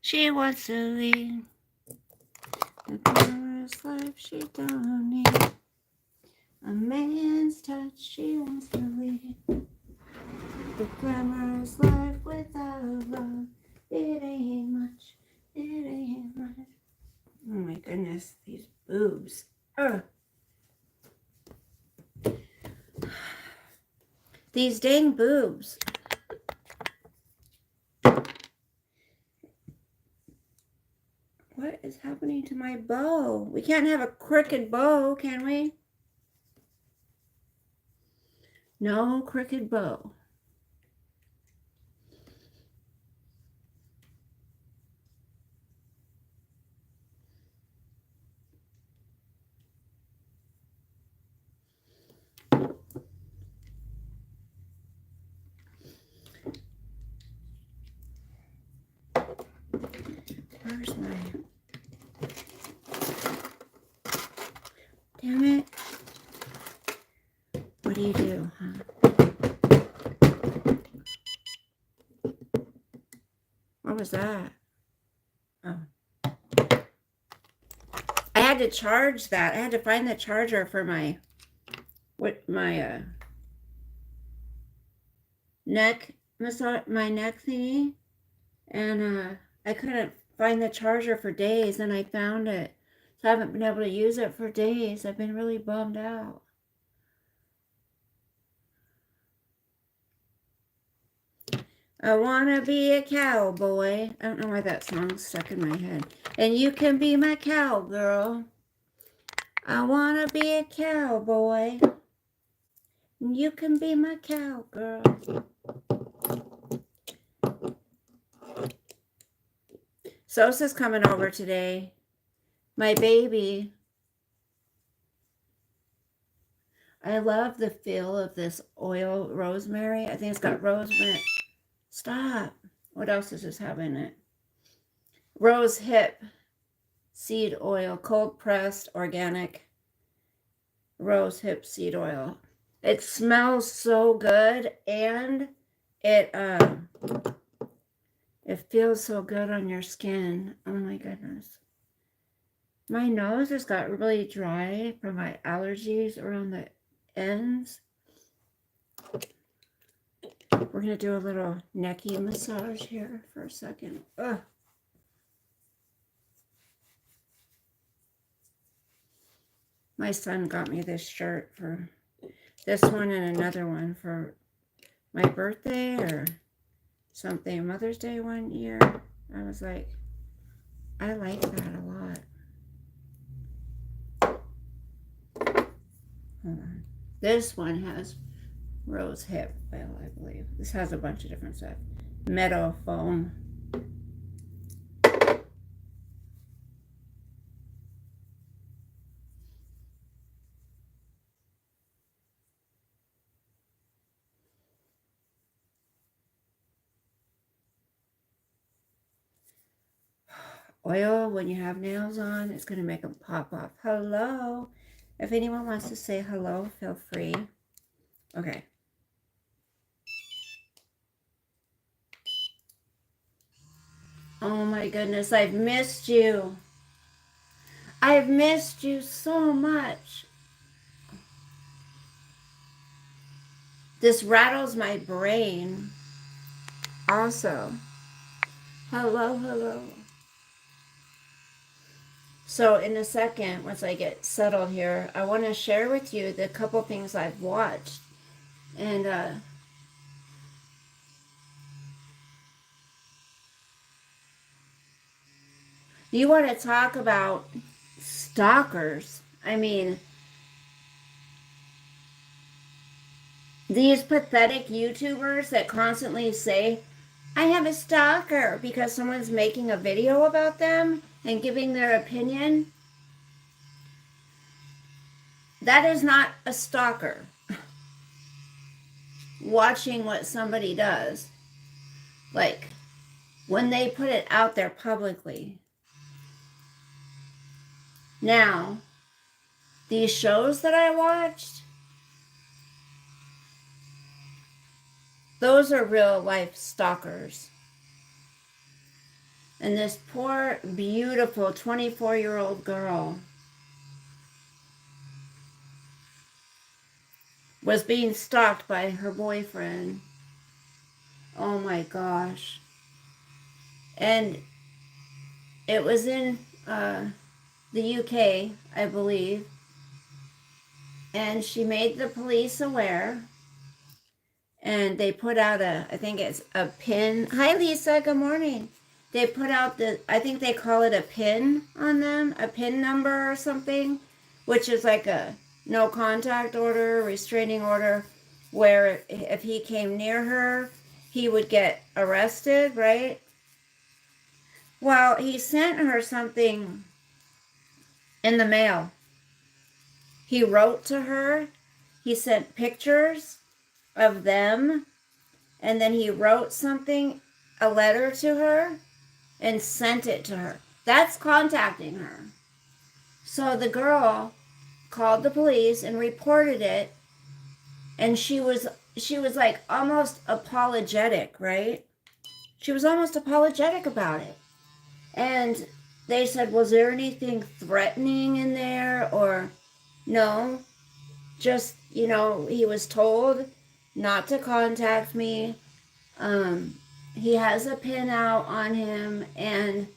She wants to lead the glamorous life she don't need. A man's touch she wants to lead. The glamorous life without love. It ain't much. It ain't much. Oh my goodness, these boobs. Ugh. These dang boobs. What is happening to my bow? We can't have a crooked bow, can we? No crooked bow. Where's my... Damn it. What do you do, huh? What was that? Oh. I had to charge that. I had to find the charger for my... neck massage, my neck thingy. And I couldn't find the charger for days, and I found it. So I haven't been able to use it for days. I've been really bummed out. I wanna be a cowboy. I don't know why that song's stuck in my head. And you can be my cowgirl. I wanna be a cowboy. And you can be my cowgirl. Sosa's coming over today. My baby. I love the feel of this oil rosemary. I think it's got rosemary. Stop. What else does this have in it? Rose hip seed oil, cold pressed, organic rose hip seed oil. It smells so good, and it feels so good on your skin. Oh my goodness. My nose has got really dry from my allergies around the ends. We're going to do a little necky massage here for a second. Ugh. My son got me this shirt for this one and another one for my birthday or something. Mother's Day one year. I was like, I like that a lot. Hold on. This one has rose hip oil, I believe. This has a bunch of different stuff. Meadow foam. Oil, when you have nails on, it's going to make them pop off. Hello. If anyone wants to say hello, feel free. Okay. Oh my goodness, I've missed you. I've missed you so much. This rattles my brain. Also. Hello, hello. So in a second, once I get settled here, I want to share with you the couple things I've watched. And you want to talk about stalkers. I mean, these pathetic YouTubers that constantly say, I have a stalker because someone's making a video about them and giving their opinion. That is not a stalker. Watching what somebody does. Like, when they put it out there publicly. Now, these shows that I watched, those are real life stalkers. And this poor, beautiful 24-year-old girl was being stalked by her boyfriend. Oh my gosh. And it was in the UK, I believe. And she made the police aware. And they put out I think it's a pin. Hi, Lisa. Good morning. They put out I think they call it a pin on them, a pin number or something, which is like a no contact order, restraining order, where if he came near her, he would get arrested, right? Well, he sent her something in the mail. He wrote to her, he sent pictures of them, and then he wrote something, a letter to her, and sent it to her. That's contacting her. So the girl called the police and reported it, and she was like almost apologetic, right? She was almost apologetic about it. And they said, was there anything threatening in there? Or no, just, he was told not to contact me. He has a pin out on him, and,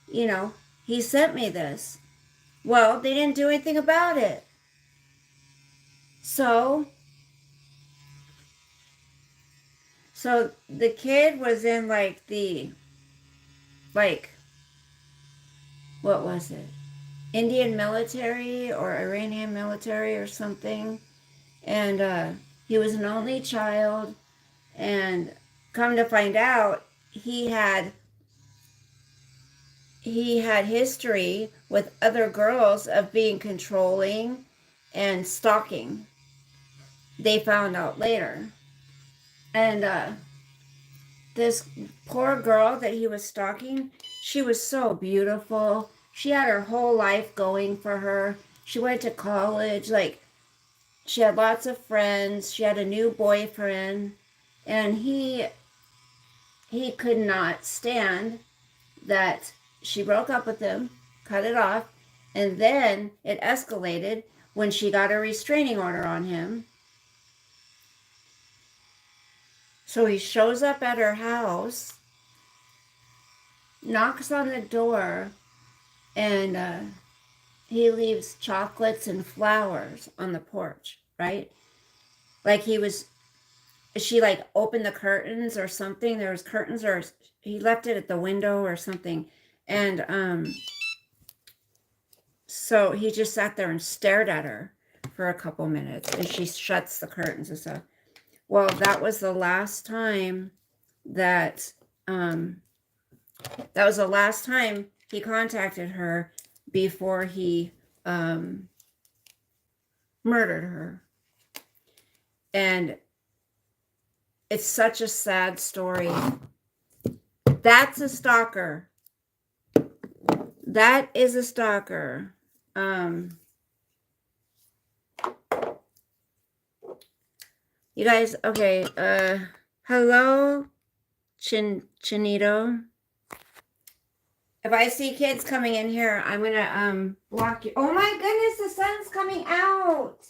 he sent me this. Well, they didn't do anything about it. So the kid was in like what was it? Indian military or Iranian military or something. And he was an only child. And come to find out, he had history with other girls of being controlling and stalking. They found out later. And this poor girl that he was stalking, she was so beautiful. She had her whole life going for her. She went to college, like, she had lots of friends. She had a new boyfriend. And he could not stand that she broke up with him, cut it off, and then it escalated when she got a restraining order on him. So he shows up at her house, knocks on the door, and he leaves chocolates and flowers on the porch, right? Like she like opened the curtains or something. There was curtains, or he left it at the window or something. And so he just sat there and stared at her for a couple minutes, and she shuts the curtains and stuff. Well, that was the last time that he contacted her before he murdered her. And it's such a sad story. That's a stalker. That is a stalker. You guys, okay, hello, Chinito. If I see kids coming in here, I'm gonna block you. Oh my goodness, the sun's coming out.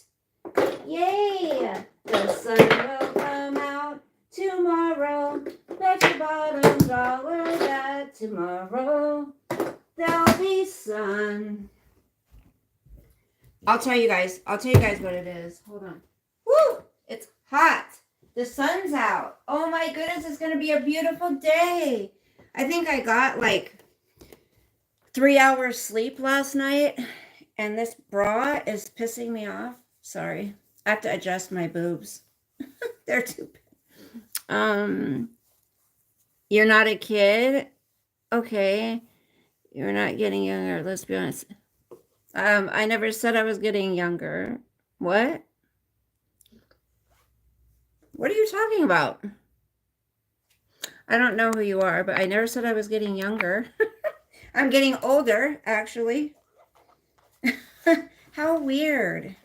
Yay! The sun will come out tomorrow. Bet your bottom dollar that tomorrow there'll be sun. I'll tell you guys what it is. Hold on. Woo! It's hot. The sun's out. Oh my goodness, it's gonna be a beautiful day. I think I got like 3 hours sleep last night, and this bra is pissing me off. Sorry. I have to adjust my boobs. They're too big. You're not a kid? Okay. You're not getting younger. Let's be honest. I never said I was getting younger. What? What are you talking about? I don't know who you are, but I never said I was getting younger. I'm getting older, actually. How weird.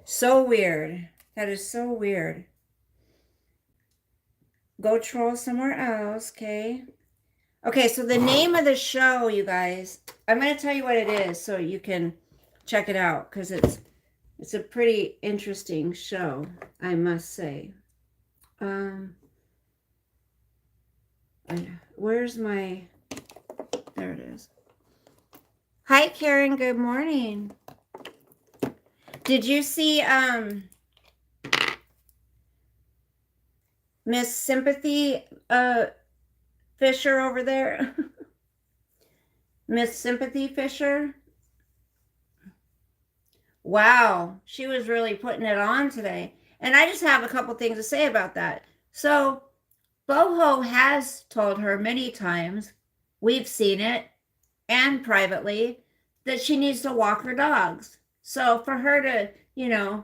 So weird. That is so weird. Go troll somewhere else, okay? Okay, so the name of the show, you guys, I'm going to tell you what it is so you can check it out because it's a pretty interesting show, I must say. Where's my, there it is. Hi, Karen, good morning. Did you see Miss Sympathy Fisher over there? Miss Sympathy Fisher? Wow, she was really putting it on today. And I just have a couple things to say about that. So, Boho has told her many times, we've seen it, and privately, that she needs to walk her dogs. So, for her to,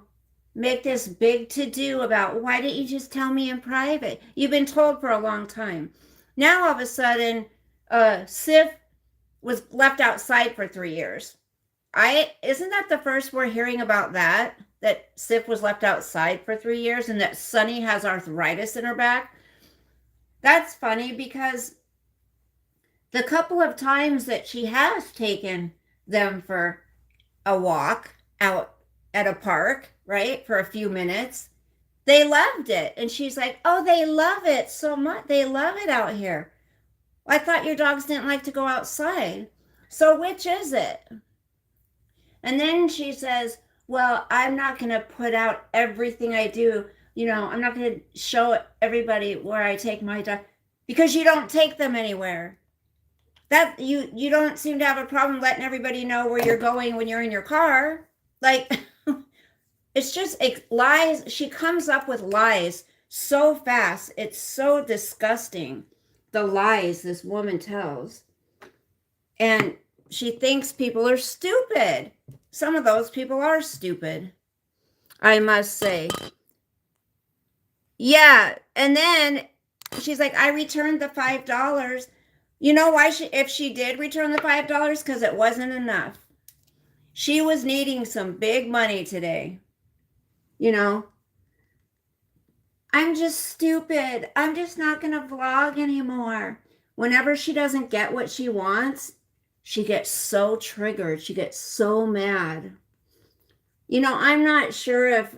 make this big to-do about why didn't you just tell me in private? You've been told for a long time. Now, all of a sudden, Sif was left outside for 3 years. Isn't that the first we're hearing about that Sif was left outside for 3 years and that Sunny has arthritis in her back? That's funny because the couple of times that she has taken them for a walk out at a park, right, for a few minutes, they loved it. And she's like, oh, they love it so much. They love it out here. I thought your dogs didn't like to go outside. So which is it? And then she says, well, I'm not going to put out everything I do. I'm not going to show everybody where I take my dog because you don't take them anywhere. That you don't seem to have a problem letting everybody know where you're going when you're in your car. Like, it's just lies. She comes up with lies so fast. It's so disgusting, the lies this woman tells. And she thinks people are stupid. Some of those people are stupid, I must say. Yeah, and then she's like, I returned the $5. You know why if she did return the $5? Because it wasn't enough. She was needing some big money today. I'm just stupid. I'm just not going to vlog anymore. Whenever she doesn't get what she wants, she gets so triggered. She gets so mad. I'm not sure if,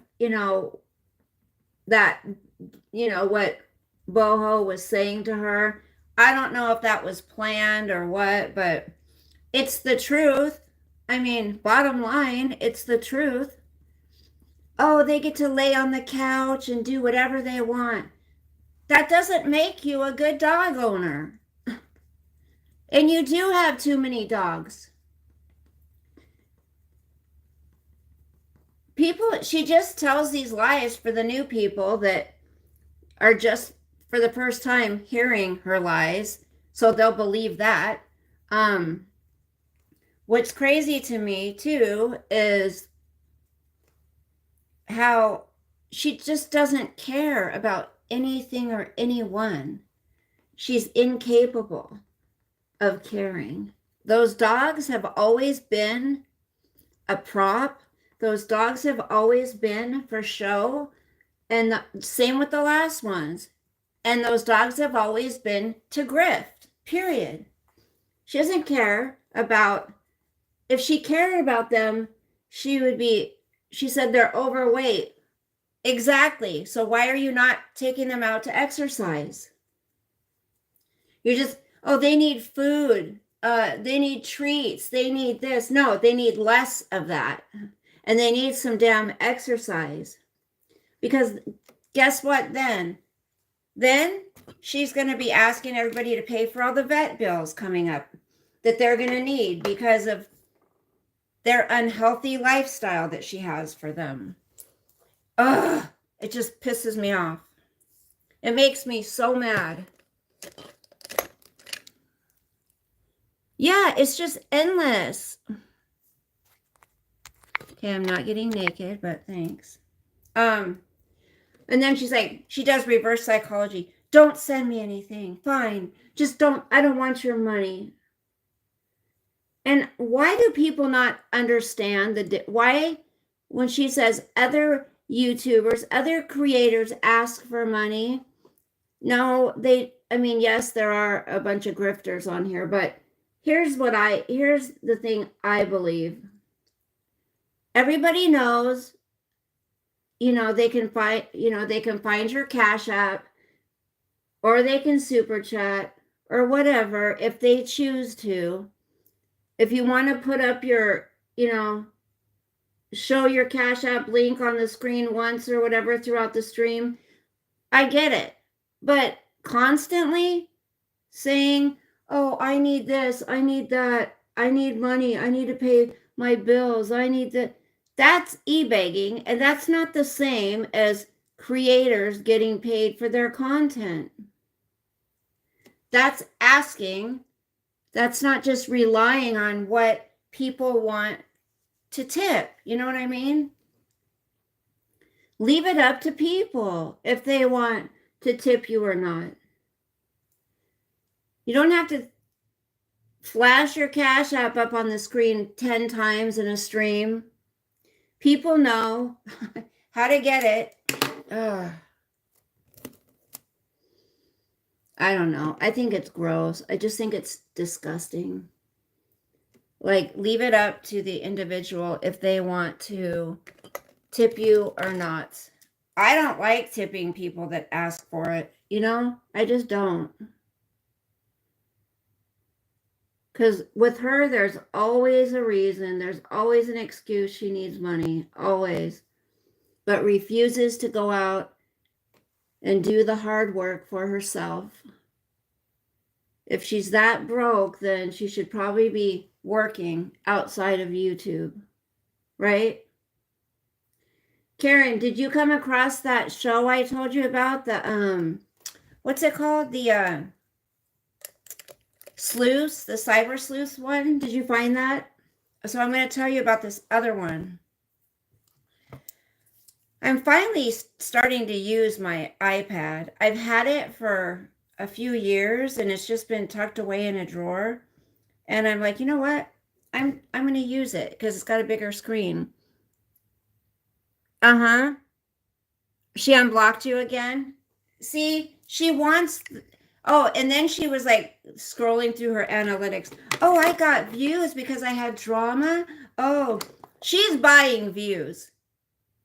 that, what Boho was saying to her. I don't know if that was planned or what, but it's the truth. I mean, bottom line, it's the truth. Oh, they get to lay on the couch and do whatever they want. That doesn't make you a good dog owner. And you do have too many dogs. She just tells these lies for the new people that are just for the first time hearing her lies, so they'll believe that. What's crazy to me too is how she just doesn't care about anything or anyone. She's incapable of caring. Those dogs have always been a prop. Those dogs have always been for show. And same with the last ones. And those dogs have always been to grift, period. She doesn't care about, if she cared about them, she said they're overweight. Exactly. So why are you not taking them out to exercise? You're just, oh, they need food. They need treats. They need this. No, they need less of that. And they need some damn exercise. Because guess what then? Then she's going to be asking everybody to pay for all the vet bills coming up that they're going to need because of their unhealthy lifestyle that she has for them. Ugh, it just pisses me off. It makes me so mad. Yeah, it's just endless. Okay, I'm not getting naked, but thanks. And then she's like, she does reverse psychology. Don't send me anything. Fine. Just I don't want your money. And why do people not understand why when she says other YouTubers, other creators ask for money? No, I mean, yes, there are a bunch of grifters on here, but here's the thing I believe. Everybody knows, they can find your Cash App, or they can super chat or whatever if they choose to. If you want to put up your, show your Cash App link on the screen once or whatever throughout the stream, I get it. But constantly saying, oh, I need this, I need that, I need money, I need to pay my bills, that's e-begging, and that's not the same as creators getting paid for their content. That's asking, that's not just relying on what people want to tip. You know what I mean? Leave it up to people if they want to tip you or not. You don't have to flash your Cash App up on the screen 10 times in a stream. People know how to get it. Ugh. I don't know. I think it's gross. I just think it's disgusting. Like, leave it up to the individual if they want to tip you or not. I don't like tipping people that ask for it. I just don't. Because with her, there's always a reason. There's always an excuse she needs money. Always. But refuses to go out and do the hard work for herself. If she's that broke, then she should probably be working outside of YouTube. Right? Karen, did you come across that show I told you about? The, what's it called? The, sleuths, the cyber sleuths one. Did you find that? So I'm going to tell you about this other one. I'm finally starting to use my iPad. I've had it for a few years and it's just been tucked away in a drawer. And I'm like, you know what? I'm going to use it because it's got a bigger screen. Uh-huh. She unblocked you again? See, she wants... Oh, and then she was like scrolling through her analytics. Oh, I got views because I had drama. Oh, she's buying views.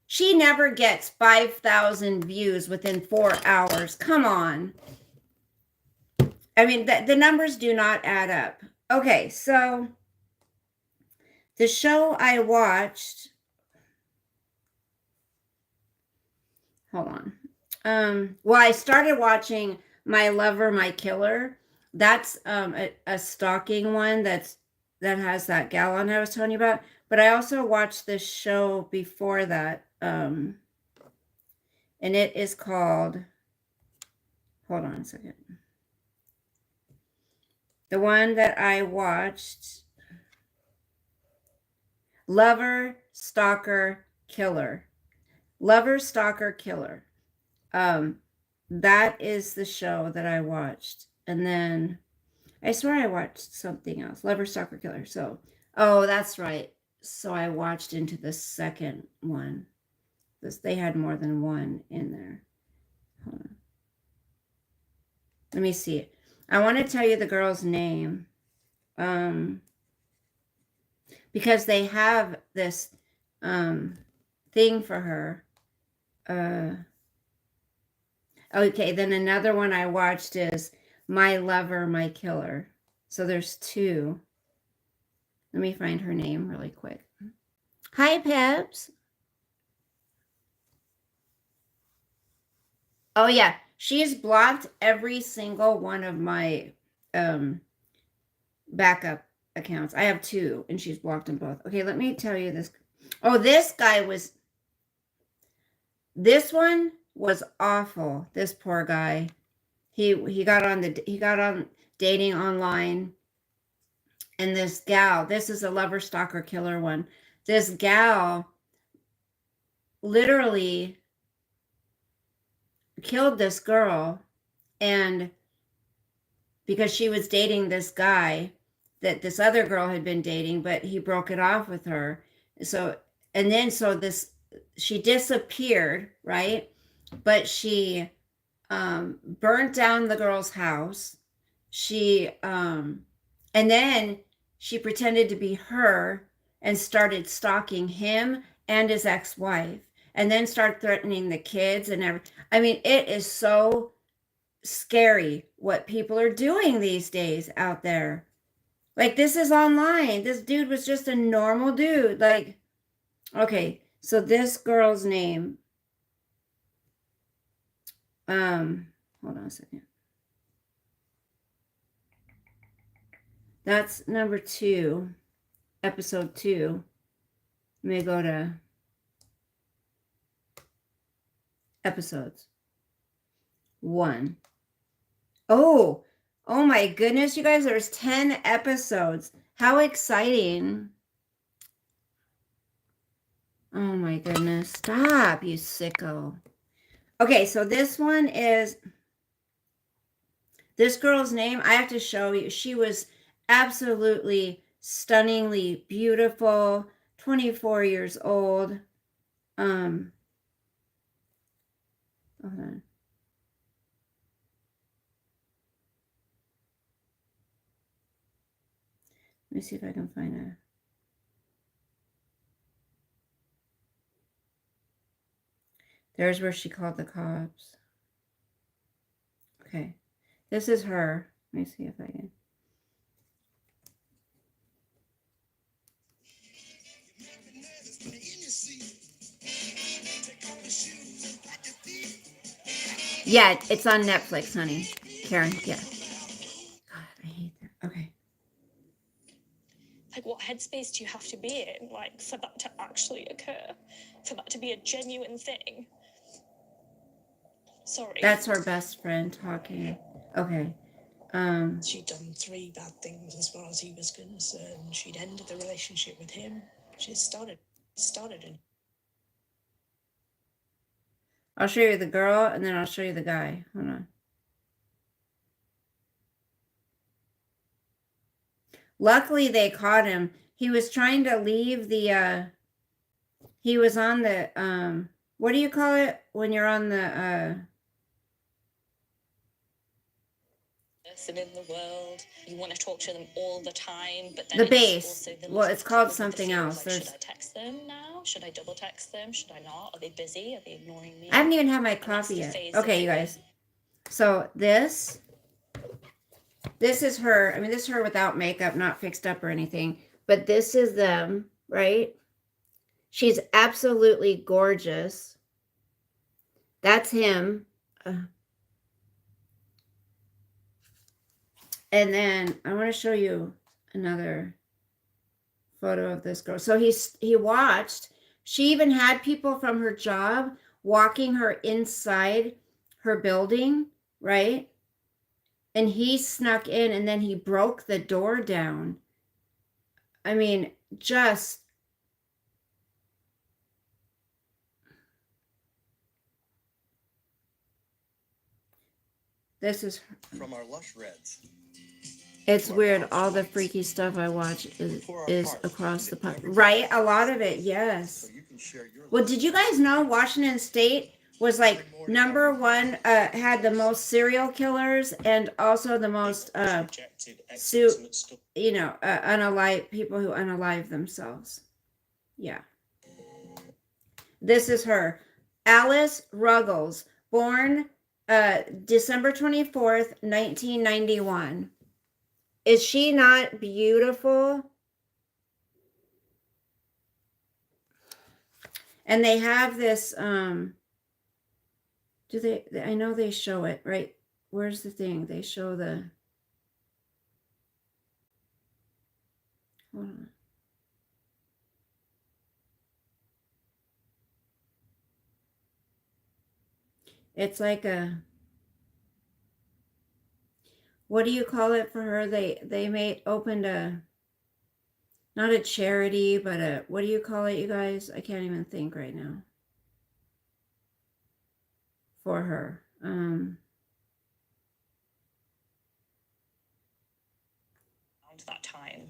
She never gets 5,000 views within 4 hours. Come on. I mean, the numbers do not add up. Okay, so the show I watched. Hold on. Well, I started watching My Lover, My Killer. That's a stalking one that has that gal on I was telling you about. But I also watched this show before that. And it is called, hold on a second. The one that I watched, Lover, Stalker, Killer. Lover, Stalker, Killer. That is the show that I watched. And then I swear I watched something else. Lover, Stalker, Killer. So, oh, that's right. So I watched into the second one. They had more than one in there. Hold on. Let me see it. I want to tell you the girl's name. Because they have this thing for her. Okay, then another one I watched is My Lover, My Killer. So there's two. Let me find her name really quick. Hi, Peps. Oh, yeah. She's blocked every single one of my backup accounts. I have 2, and she's blocked them both. Okay, let me tell you this. Oh, this one was awful. This poor guy. He got on dating online, and this gal, this is a Lover, Stalker, Killer one. This gal literally killed this girl, and because she was dating this guy that this other girl had been dating, but he broke it off with her. So she disappeared, right? But she burnt down the girl's house. She and then she pretended to be her and started stalking him and his ex-wife, and then started threatening the kids and everything. I mean, it is so scary what people are doing these days out there. Like, this is online. This dude was just a normal dude. Like, okay, so this girl's name, hold on a second. That's number 2, episode 2. Let me go to episodes. 1. Oh my goodness, you guys, there's 10 episodes. How exciting. Oh my goodness. Stop, you sicko. Okay, so this one is, this girl's name, I have to show you. She was absolutely stunningly beautiful, 24 years old. Hold on. Let me see if I can find a. There's where she called the cops. Okay. This is her. Let me see if I can. Yeah, it's on Netflix, honey. Karen, yeah. God, I hate that. Okay. Like, what headspace do you have to be in, like, for that to actually occur? For that to be a genuine thing? Sorry. That's her best friend talking. Okay. She'd done 3 bad things as far as he was concerned. She'd ended the relationship with him. She started and I'll show you the girl and then I'll show you the guy. Hold on. Luckily they caught him. He was trying to leave the he was on the what do you call it when you're on the person in the world, you want to talk to them all the time, but then the it's base. also the Well, it's called with the something fear of, else. like, There's should I text them now? Should I double text them? Should I not? Are they busy? Are they ignoring me? I haven't even had my And that's coffee the yet. phase that Okay, you I'm in. guys. So this is her. I mean, this is her without makeup, not fixed up or anything. But this is them, right? She's absolutely gorgeous. That's him. And then I want to show you another photo of this girl. So he watched. She even had people from her job walking her inside her building, right? And he snuck in and then he broke the door down. I mean, just this is from our lush reds. it's weird. All the freaky stuff I watch is across the pond. Right? A lot of it, yes. Well, did you guys know Washington State was like number 1, had the most serial killers and also the most unalive people who unalive themselves. Yeah. This is her. Alice Ruggles, born December 24th, 1991. Is she not beautiful? And they have this, I know they show it, right? Where's the thing? They show the, hold on. It's like a, what do you call it for her? They opened a, not a charity, but a, what do you call it, you guys? I can't even think right now. For her. That time.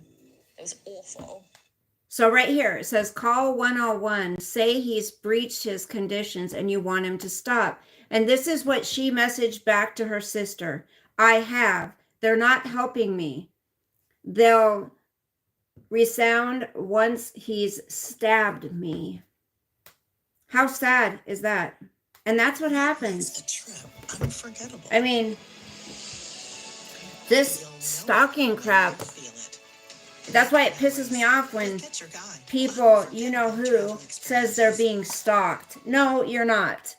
It was awful. So right here, it says, call 101, say he's breached his conditions and you want him to stop. And this is what she messaged back to her sister. I have. They're not helping me. They'll resound once he's stabbed me. How sad is that? And that's what happens. It's a trip. Unforgettable. I mean, this stalking crap, that's why it pisses me off when people, you know who, says they're being stalked. No, you're not.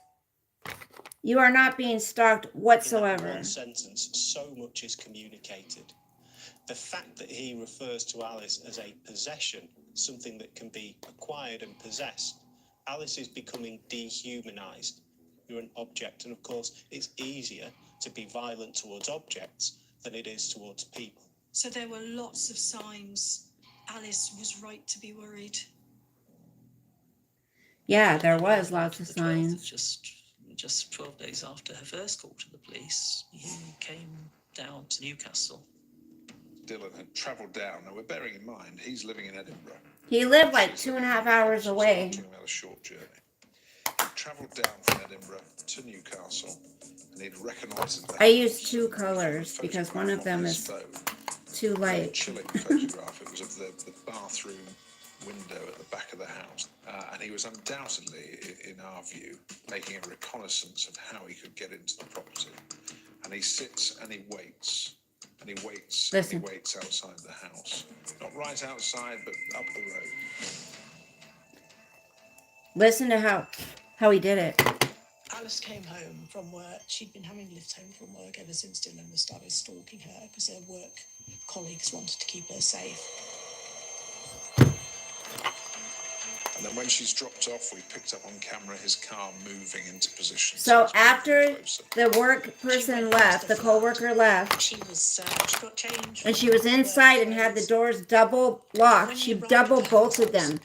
You are not being stalked whatsoever. In that one sentence, so much is communicated. The fact that he refers to Alice as a possession, something that can be acquired and possessed. Alice is becoming dehumanized. You're an object, and of course, it's easier to be violent towards objects than it is towards people. So there were lots of signs Alice was right to be worried. Yeah, there was lots of signs. Just 12 days after her first call to the police, he came down to Newcastle. Dylan had travelled down. Now, we're bearing in mind, he's living in Edinburgh. He lived like 2.5 hours away. Talking about a short journey. He travelled down from Edinburgh to Newcastle, and he'd recognised the I used two colors because one of them is too A light. chilling photograph. It was of the bathroom window at the back of the house. And he was undoubtedly, in our view, making a reconnaissance of how he could get into the property. And he sits and he waits. And he waits. Listen. And he waits outside the house. Not right outside, but up the road. Listen to how he did it. Alice came home from work. She'd been having lived home from work ever since Dylan started stalking her because their work colleagues wanted to keep her safe. And then when she's dropped off, we picked up on camera his car moving into position. So it's moving after closer. the work person left, the co-worker left, She got changed. and she was inside and had the doors double locked. She double bolted them.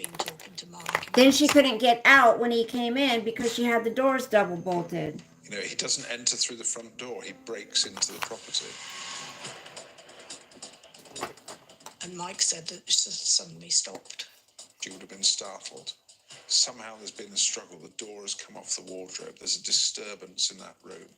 Then she couldn't get out when he came in because she had the doors double bolted. You know, he doesn't enter through the front door. He breaks into the property. And Mike said that she suddenly stopped. She would have been startled. Somehow there's been a struggle. The door has come off the wardrobe. There's a disturbance in that room.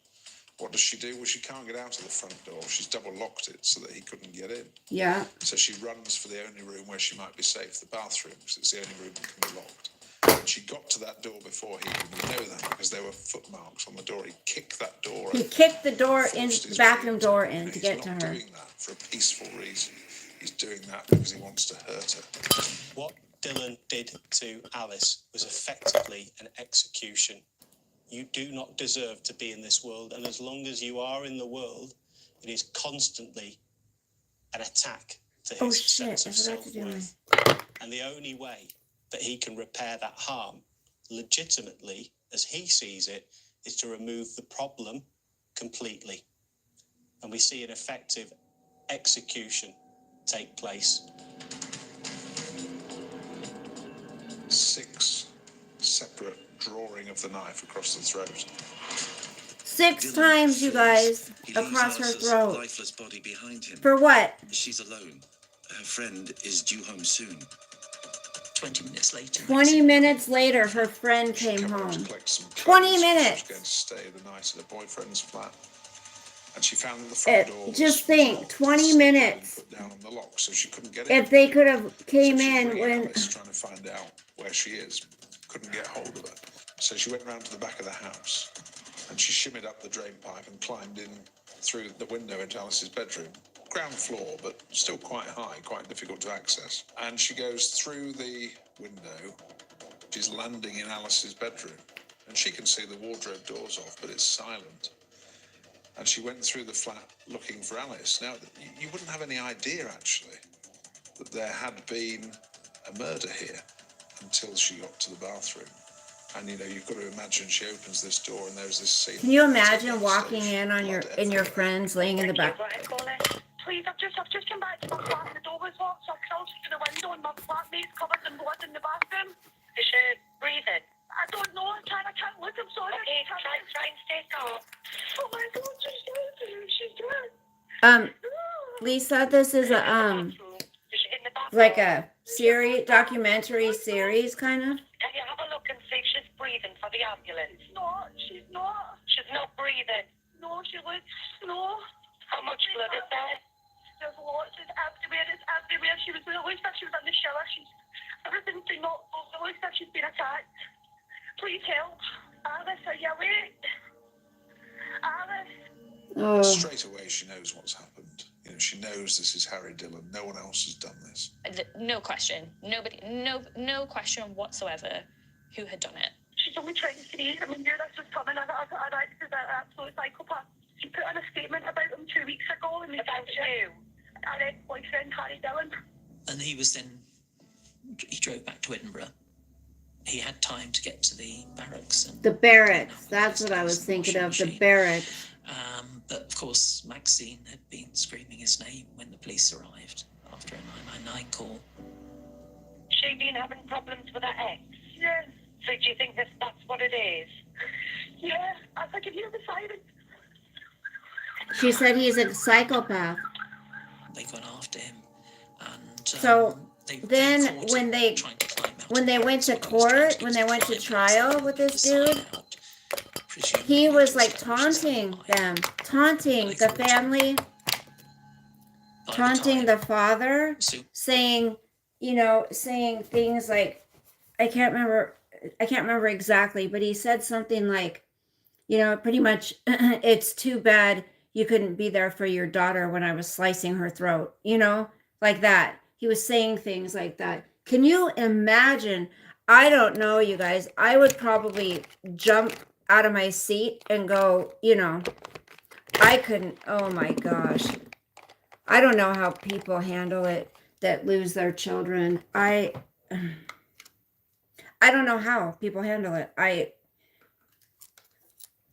What does she do? Well, she can't get out of the front door. She's double locked it so that he couldn't get in. Yeah. So she runs for the only room where she might be safe, the bathroom, because it's the only room that can be locked. And she got to that door before he could know that because there were footmarks on the door. He kicked that door He open, kicked the door in, forced his bathroom way door into it. in to He's get to not her. doing that for a peaceful reason. He's doing that because he wants to hurt her. What Dylan did to Alice was effectively an execution. You do not deserve to be in this world, and as long as you are in the world, it is constantly an attack to his Oh shit, sense I of forgot to do my... self-worth. And the only way that he can repair that harm, legitimately, as he sees it, is to remove the problem completely. And we see an effective execution take place. 6 separate drawing of the knife across the throat. 6 times, you guys, across her throat. Lifeless body behind him. For what? She's alone. Her friend is due home soon. 20 minutes later. 20 minutes later, her friend came Come out to home. collect some 20 clothes. minutes. She was going to stay the night at her boyfriend's flat. And she found that the front door was Just think, locked. 20 It's minutes. been put down on the lock, so she couldn't get in. If they could have came So she's in ringing when... Alice, trying to find out where she is. Couldn't get hold of her. So she went round to the back of the house and she shimmied up the drain pipe and climbed in through the window into Alice's bedroom. Ground floor, but still quite high, quite difficult to access. And she goes through the window. She's landing in Alice's bedroom. And she can see the wardrobe doors off, but it's silent. And she went through the flat looking for Alice. Now, you wouldn't have any idea, actually, that there had been a murder here until she got to the bathroom. And, you know, you've got to imagine she opens this door and there's this scene. Can you imagine walking in on your friends laying in the back? Please, I've just come back to my flat and the door was locked, so I crawled to the window and my flatmate's covered in blood in the bathroom. Is she breathing? I don't know, I can't look, I'm sorry. Okay, try and stay calm. Oh my God, she's dead. Lisa, this is a, like a series, documentary series, kind of. Can you have a look and see if she's breathing for the ambulance? She's not. She's not breathing. No, she looks. No. How much blood is there? There's lots. It's everywhere. It's everywhere. It looks like she was in the shower. Everything's been knocked over. It looks like she's been attacked. Please help. Alice, are you awake? Alice. Oh, Straight away, she knows what's happened. You know, she knows this is Harry Dillon. No one else has done this. No question. Nobody. No question whatsoever who had done it. She's only 23. I mean, knew this was coming. I this is an absolute psychopath. She put in a statement about him 2 weeks ago. And about you? Our ex-boyfriend, Harry Dillon. And he drove back to Edinburgh. He had time to get to the barracks. the barracks. That's what I was thinking of, the barracks. But of course, Maxine had been screaming his name when the police arrived after a 999 call. She been having problems with her ex? Yes. So do you think that's what it is? Yeah, I can hear the sirens. She said he's a psychopath. They got after him, and So they then caught when him they- trying to climb out when of they the went to barracks, when he was court, when they trying went to climb trial outside with the this side dude, out, presumably he was to like establish taunting his alibi. them, taunting the family, By taunting time, the father, so saying, saying things like, I can't remember exactly, but he said something like, pretty much, it's too bad you couldn't be there for your daughter when I was slicing her throat, like that. He was saying things like that. Can you imagine? I don't know, you guys. I would probably jump out of my seat and go, I couldn't. Oh my gosh. I don't know how people handle it that lose their children. I don't know how people handle it.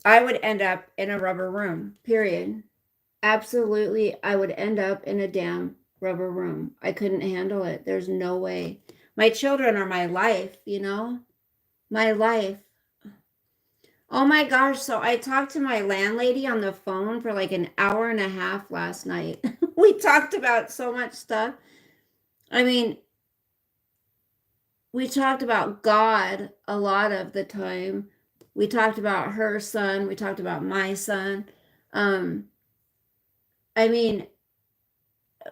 I would end up in a rubber room, period. Absolutely, I would end up in a damn rubber room. I couldn't handle it. There's no way. My children are my life, my life. Oh my gosh. So I talked to my landlady on the phone for like an hour and a half last night. We talked about so much stuff. I mean, we talked about God a lot of the time. We talked about her son. We talked about my son. I mean,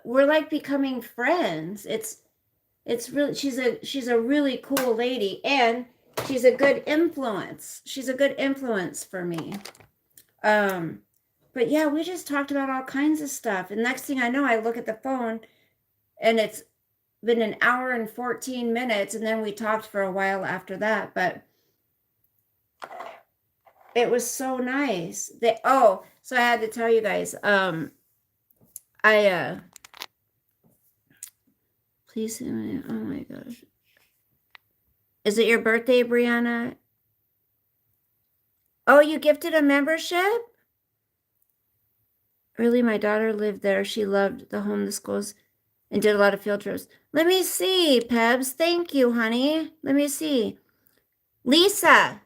we're like becoming friends. It's really she's a really cool lady, and she's a good influence. She's a good influence for me. But yeah, we just talked about all kinds of stuff. And next thing I know, I look at the phone and it's been an hour and 14 minutes, and then we talked for a while after that, but it was so nice. So I had to tell you guys, please, oh my gosh. Is it your birthday, Brianna? Oh, you gifted a membership? Really, my daughter lived there. She loved the home, the schools, and did a lot of field trips. Let me see, Pebs. Thank you, honey. Let me see. Lisa.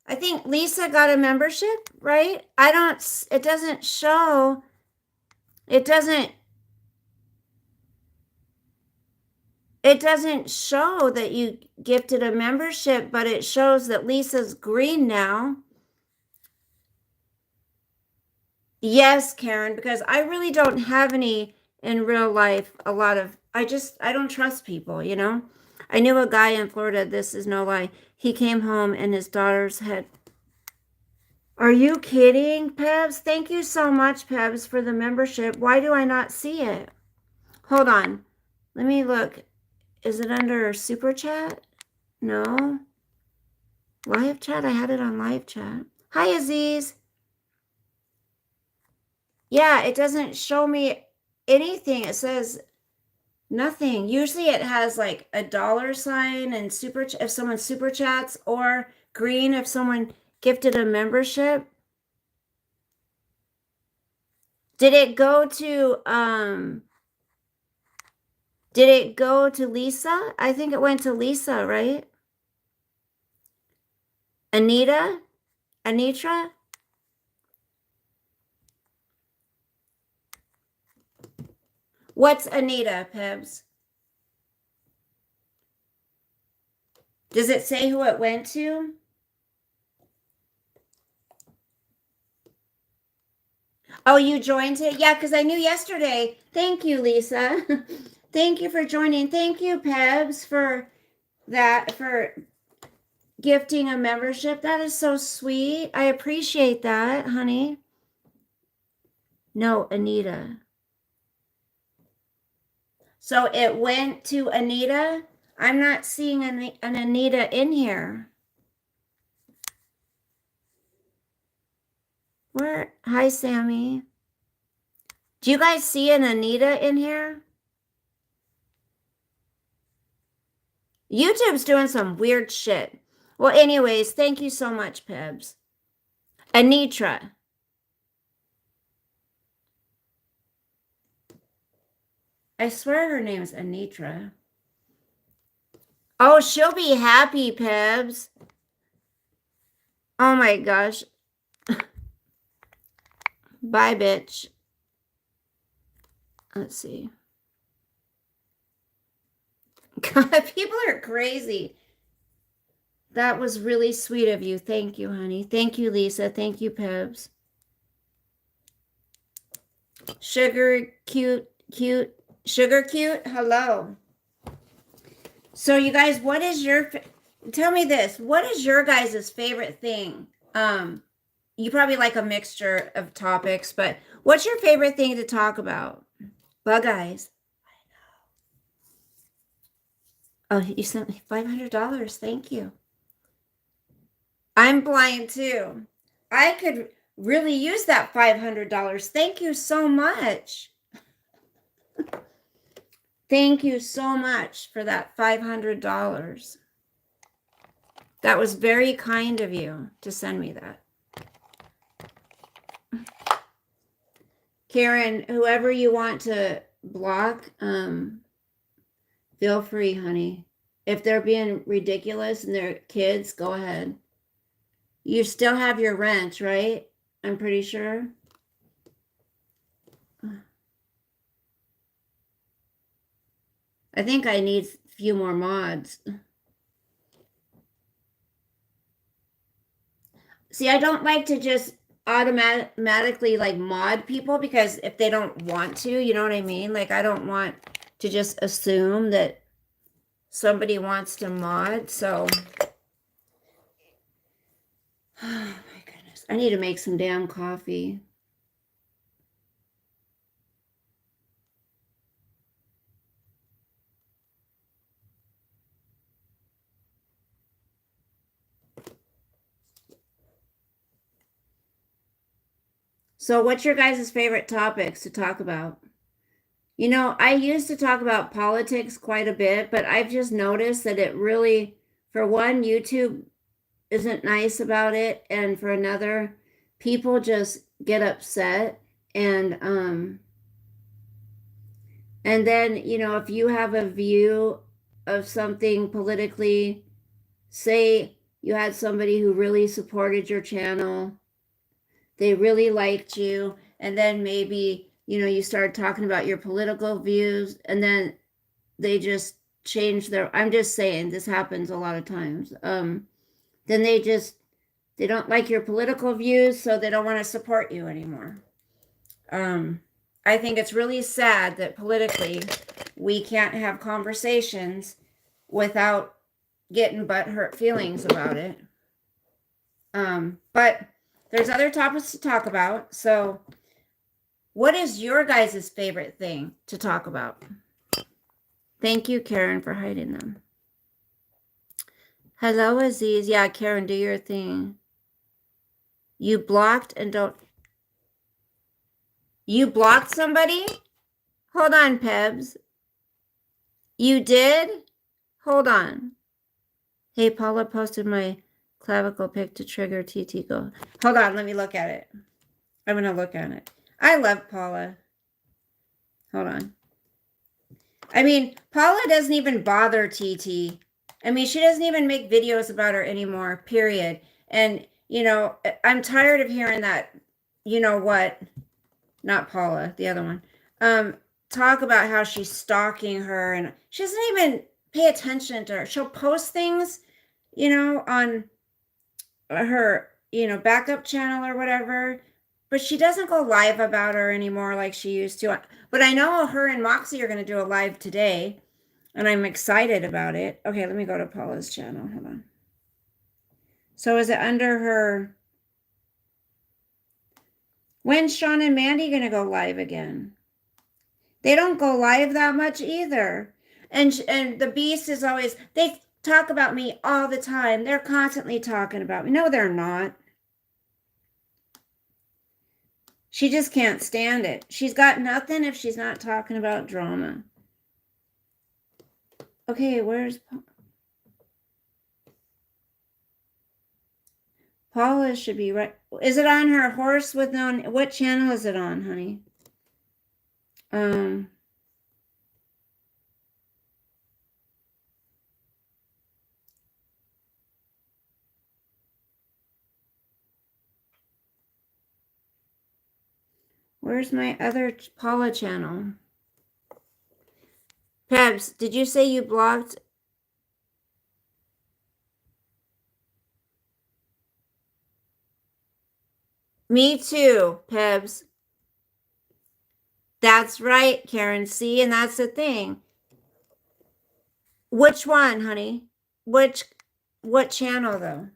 I think Lisa got a membership, right? It doesn't show. It doesn't show that you gifted a membership, but it shows that Lisa's green now. Yes, Karen, because I really don't have any in real life. I don't trust people, I knew a guy in Florida, this is no lie. He came home and his daughters had. Are you kidding, Pebs? Thank you so much, Pebs, for the membership. Why do I not see it? Hold on. Let me look. Is it under Super Chat? No. Live Chat? I had it on Live Chat. Hi, Aziz. Yeah, it doesn't show me anything. It says nothing. Usually it has like a $sign and if someone super chats, or green if someone gifted a membership. Did it go to Lisa? I think it went to Lisa, right? Anitra? What's Anita, Pebs? Does it say who it went to? Oh, you joined it? Yeah, because I knew yesterday. Thank you, Lisa. Thank you for joining. Thank you, Pebs, for that, for gifting a membership. That is so sweet. I appreciate that, honey. No, Anita. So it went to Anita. I'm not seeing an Anita in here. Where? Hi, Sammy. Do you guys see an Anita in here? YouTube's doing some weird shit. Well, anyways, thank you so much, Pebs. Anitra. I swear her name's Anitra. Oh, she'll be happy, Pebs. Oh my gosh. Bye, bitch. Let's see. God, people are crazy. That was really sweet of you. Thank you, honey. Thank you, Lisa. Thank you, Pebs. Sugar cute. Sugar cute. Hello. So you guys, what is your, tell me this, what is your guys' favorite thing? You probably like a mixture of topics, but what's your favorite thing to talk about? Bug eyes. Oh, you sent me $500. Thank you. I'm blind too. I could really use that $500. Thank you so much. Thank you so much for that $500. That was very kind of you to send me that. Karen, whoever you want to block, feel free, honey. If they're being ridiculous and they're kids, go ahead. You still have your rent, right? I'm pretty sure. I think I need a few more mods. See, I don't like to just automatically like mod people, because if they don't want to, you know what I mean? Like, I don't want to just assume that somebody wants to mod. So, oh my goodness, I need to make some damn coffee. So what's your guys' favorite topics to talk about? You know, I used to talk about politics quite a bit, but I've just noticed that it really, for one, YouTube isn't nice about it, and for another, people just get upset, and then, you know, if you have a view of something politically, say you had somebody who really supported your channel, they really liked you, and then maybe, you know, you started talking about your political views, and then they just change their, I'm just saying, this happens a lot of times. Then they don't like your political views, so they don't want to support you anymore. I think it's really sad that politically we can't have conversations without getting butthurt feelings about it. But there's other topics to talk about. So what is your guys' favorite thing to talk about? Thank you, Karen, for hiding them. Hello, Aziz. Yeah, Karen, do your thing. You blocked and don't. You blocked somebody? Hold on, Pebs. You did? Hold on. Hey, Paula posted my clavicle pic to trigger TT go. Hold on, let me look at it. I'm going to look at it. I love Paula. Hold on. I mean, Paula doesn't even bother TT. I mean, she doesn't even make videos about her anymore, period. And, you know, I'm tired of hearing that, you know what, not Paula, the other one, talk about how she's stalking her, and she doesn't even pay attention to her. She'll post things, you know, on her, you know, backup channel or whatever, But she doesn't go live about her anymore like she used to. But I know her and Moxie are going to do a live today, and I'm excited about it. Okay, let me go to Paula's channel. Hold on. So is it under her? When's Sean and Mandy going to go live again? They don't go live that much either. And the Beast is always, they talk about me all the time. They're constantly talking about me. No, they're not. She just can't stand it. She's got nothing if she's not talking about drama. Okay, where's Paula? Should be right. Is it on her horse with no? What channel is it on, honey? Where's my other Paula channel? Pebs, did you say you blocked? Me too, Pebs. That's right, Karen. See, and that's the thing. Which one, honey? What channel though?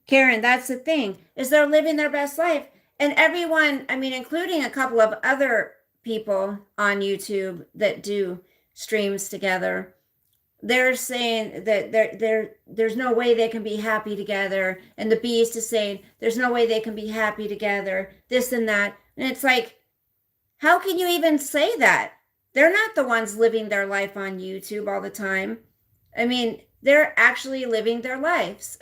Karen, that's the thing. Is they're living their best life. And everyone, I mean, including a couple of other people on YouTube that do streams together, they're saying that there's no way they can be happy together. And the Beast is saying there's no way they can be happy together, this and that. And it's like, how can you even say that? They're not the ones living their life on YouTube all the time. I mean, they're actually living their lives.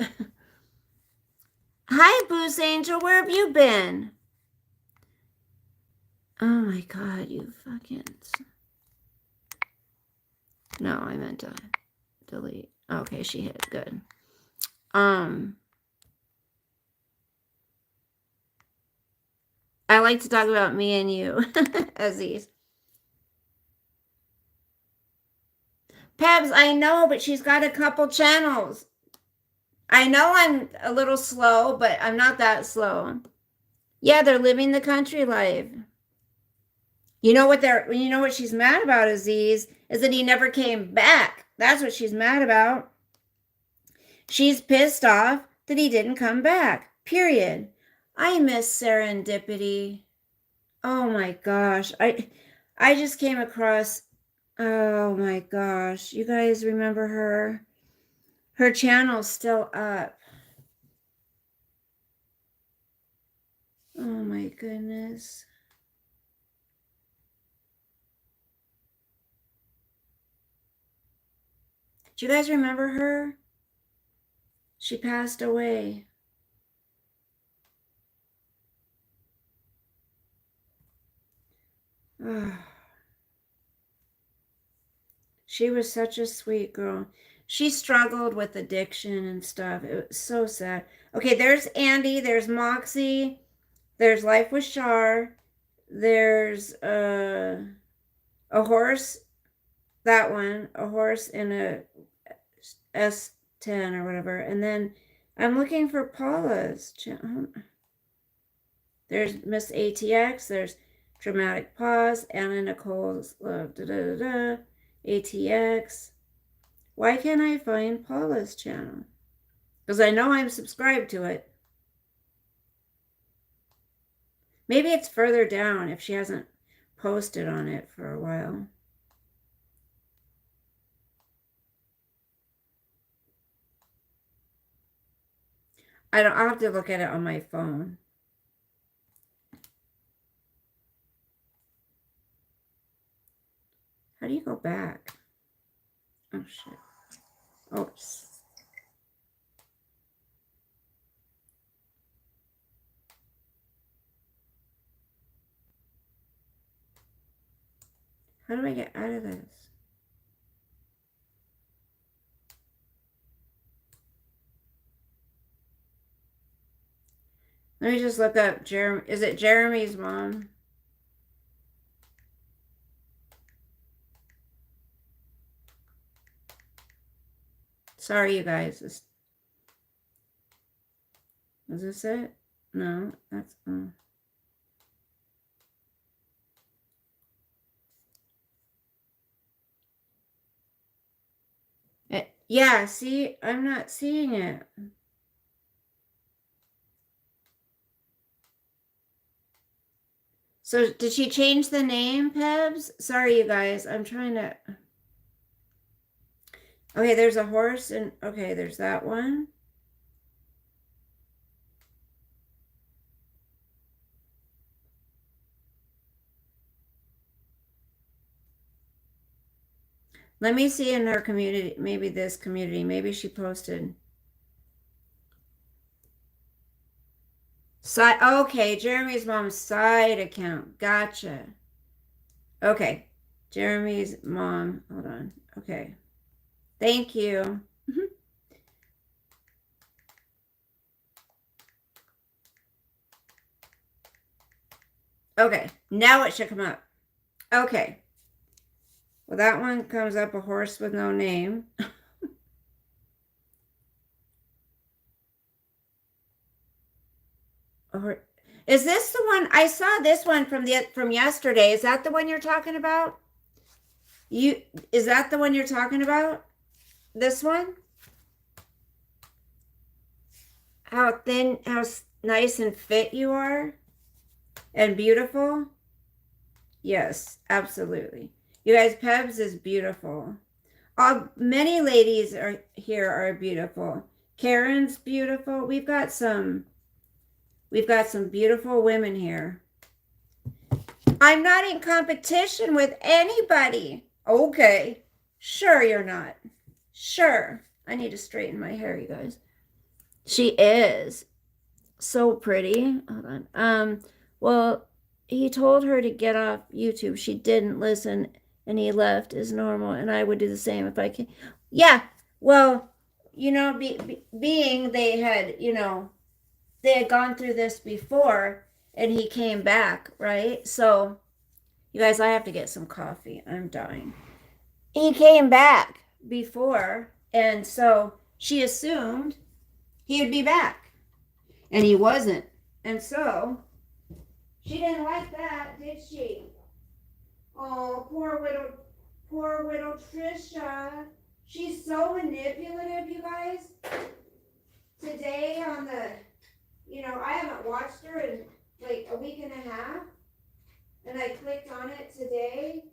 Hi, Booze Angel. Where have you been? Oh my God, you fucking. No, I meant to delete. Okay, she hit. Good. I like to talk about me and you, Aziz. Pebs, I know, but she's got a couple channels. I know I'm a little slow, but I'm not that slow. Yeah, they're living the country life. You know what she's mad about, Aziz, is that he never came back. That's what she's mad about. She's pissed off that he didn't come back. Period. I miss serendipity. Oh my gosh. I just came across, oh my gosh. You guys remember her? Her channel's still up. Oh my goodness. Do you guys remember her? She passed away. Oh, she was such a sweet girl. She struggled with addiction and stuff. It was so sad. Okay, there's Andy. There's Moxie. There's Life with Shar. There's a horse. That one. A horse in a S10 or whatever. And then I'm looking for Paula's channel. There's Miss ATX. There's Dramatic Pause. Anna Nicole's Love. ATX. Why can't I find Paula's channel? Because I know I'm subscribed to it. Maybe it's further down if she hasn't posted on it for a while. I'll have to look at it on my phone. How do you go back? Oh, shit. Oops. How do I get out of this? Let me just look up Jeremy. Is it Jeremy's mom? Sorry, you guys. Is this it? No, that's yeah, see, I'm not seeing it. So did she change the name, Pebs? Sorry, you guys. I'm trying to. Okay, there's a horse, and okay, there's that one. Let me see in her community, maybe this community, maybe she posted. Side, okay, Jeremy's mom's side account. Gotcha. Okay, Jeremy's mom. Hold on. Okay. Thank you. Okay, now it should come up. Okay. Well, that one comes up, a horse with no name. Is this the one? I saw this one from yesterday. Is that the one you're talking about? Is that the one you're talking about? This one? How thin, how nice and fit you are, and beautiful. Yes, absolutely. You guys, Pebs is beautiful. Many ladies are here are beautiful. Karen's beautiful. We've got some beautiful women here. I'm not in competition with anybody. Okay. Sure you're not. Sure. I need to straighten my hair, you guys. She is so pretty. Hold on. Well, he told her to get off YouTube. She didn't listen and he left as normal, and I would do the same if I can. Yeah. Well, being they had, they had gone through this before and he came back, right? So, you guys, I have to get some coffee. I'm dying. He came back before, and so she assumed he would be back, and he wasn't. And so she didn't like that, did she? Oh, poor widow Trisha. She's so manipulative, you guys. Today on the, I haven't watched her in like a week and a half, and I clicked on it today,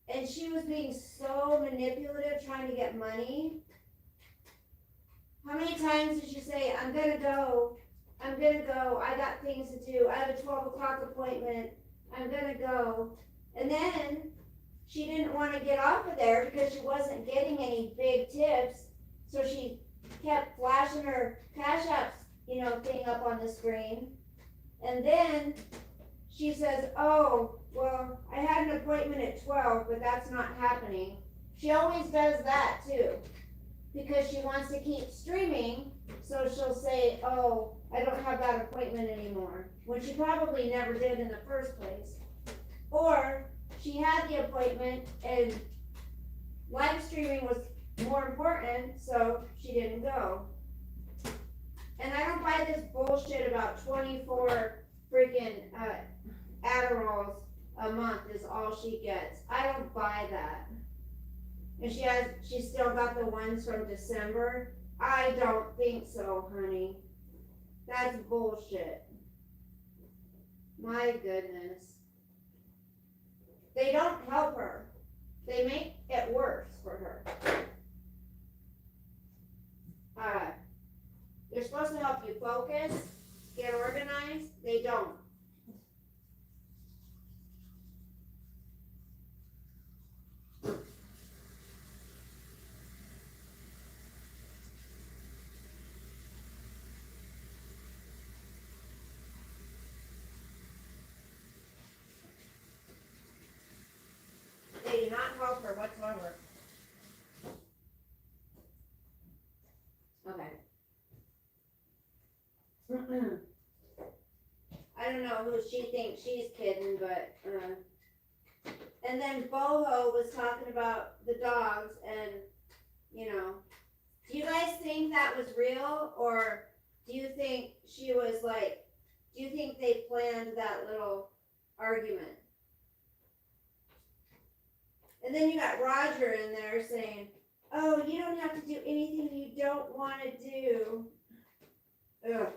and she was being so manipulative, trying to get money. How many times did she say, I'm gonna go, I got things to do, I have a 12 o'clock appointment, I'm gonna go. And then she didn't want to get off of there because she wasn't getting any big tips, so she kept flashing her Cash Apps, thing up on the screen. And then she says, oh, well, I had an appointment at 12, but that's not happening. She always does that too, because she wants to keep streaming, so she'll say, oh, I don't have that appointment anymore, when she probably never did in the first place. Or she had the appointment and live streaming was more important, so she didn't go. And I don't buy this bullshit about 24 freaking Adderalls a month is all she gets. I don't buy that. And she's still got the ones from December. I don't think so, honey. That's bullshit. My goodness. They don't help her. They make it worse for her. They're supposed to help you focus, get organized. They don't. They do not help her whatsoever. Okay. I don't know who she thinks she's kidding, but and then Boho was talking about the dogs, and do you guys think that was real, or Do you think she was like, do you think they planned that little argument? And then you got Roger in there saying, oh, you don't have to do anything you don't want to do. Ugh.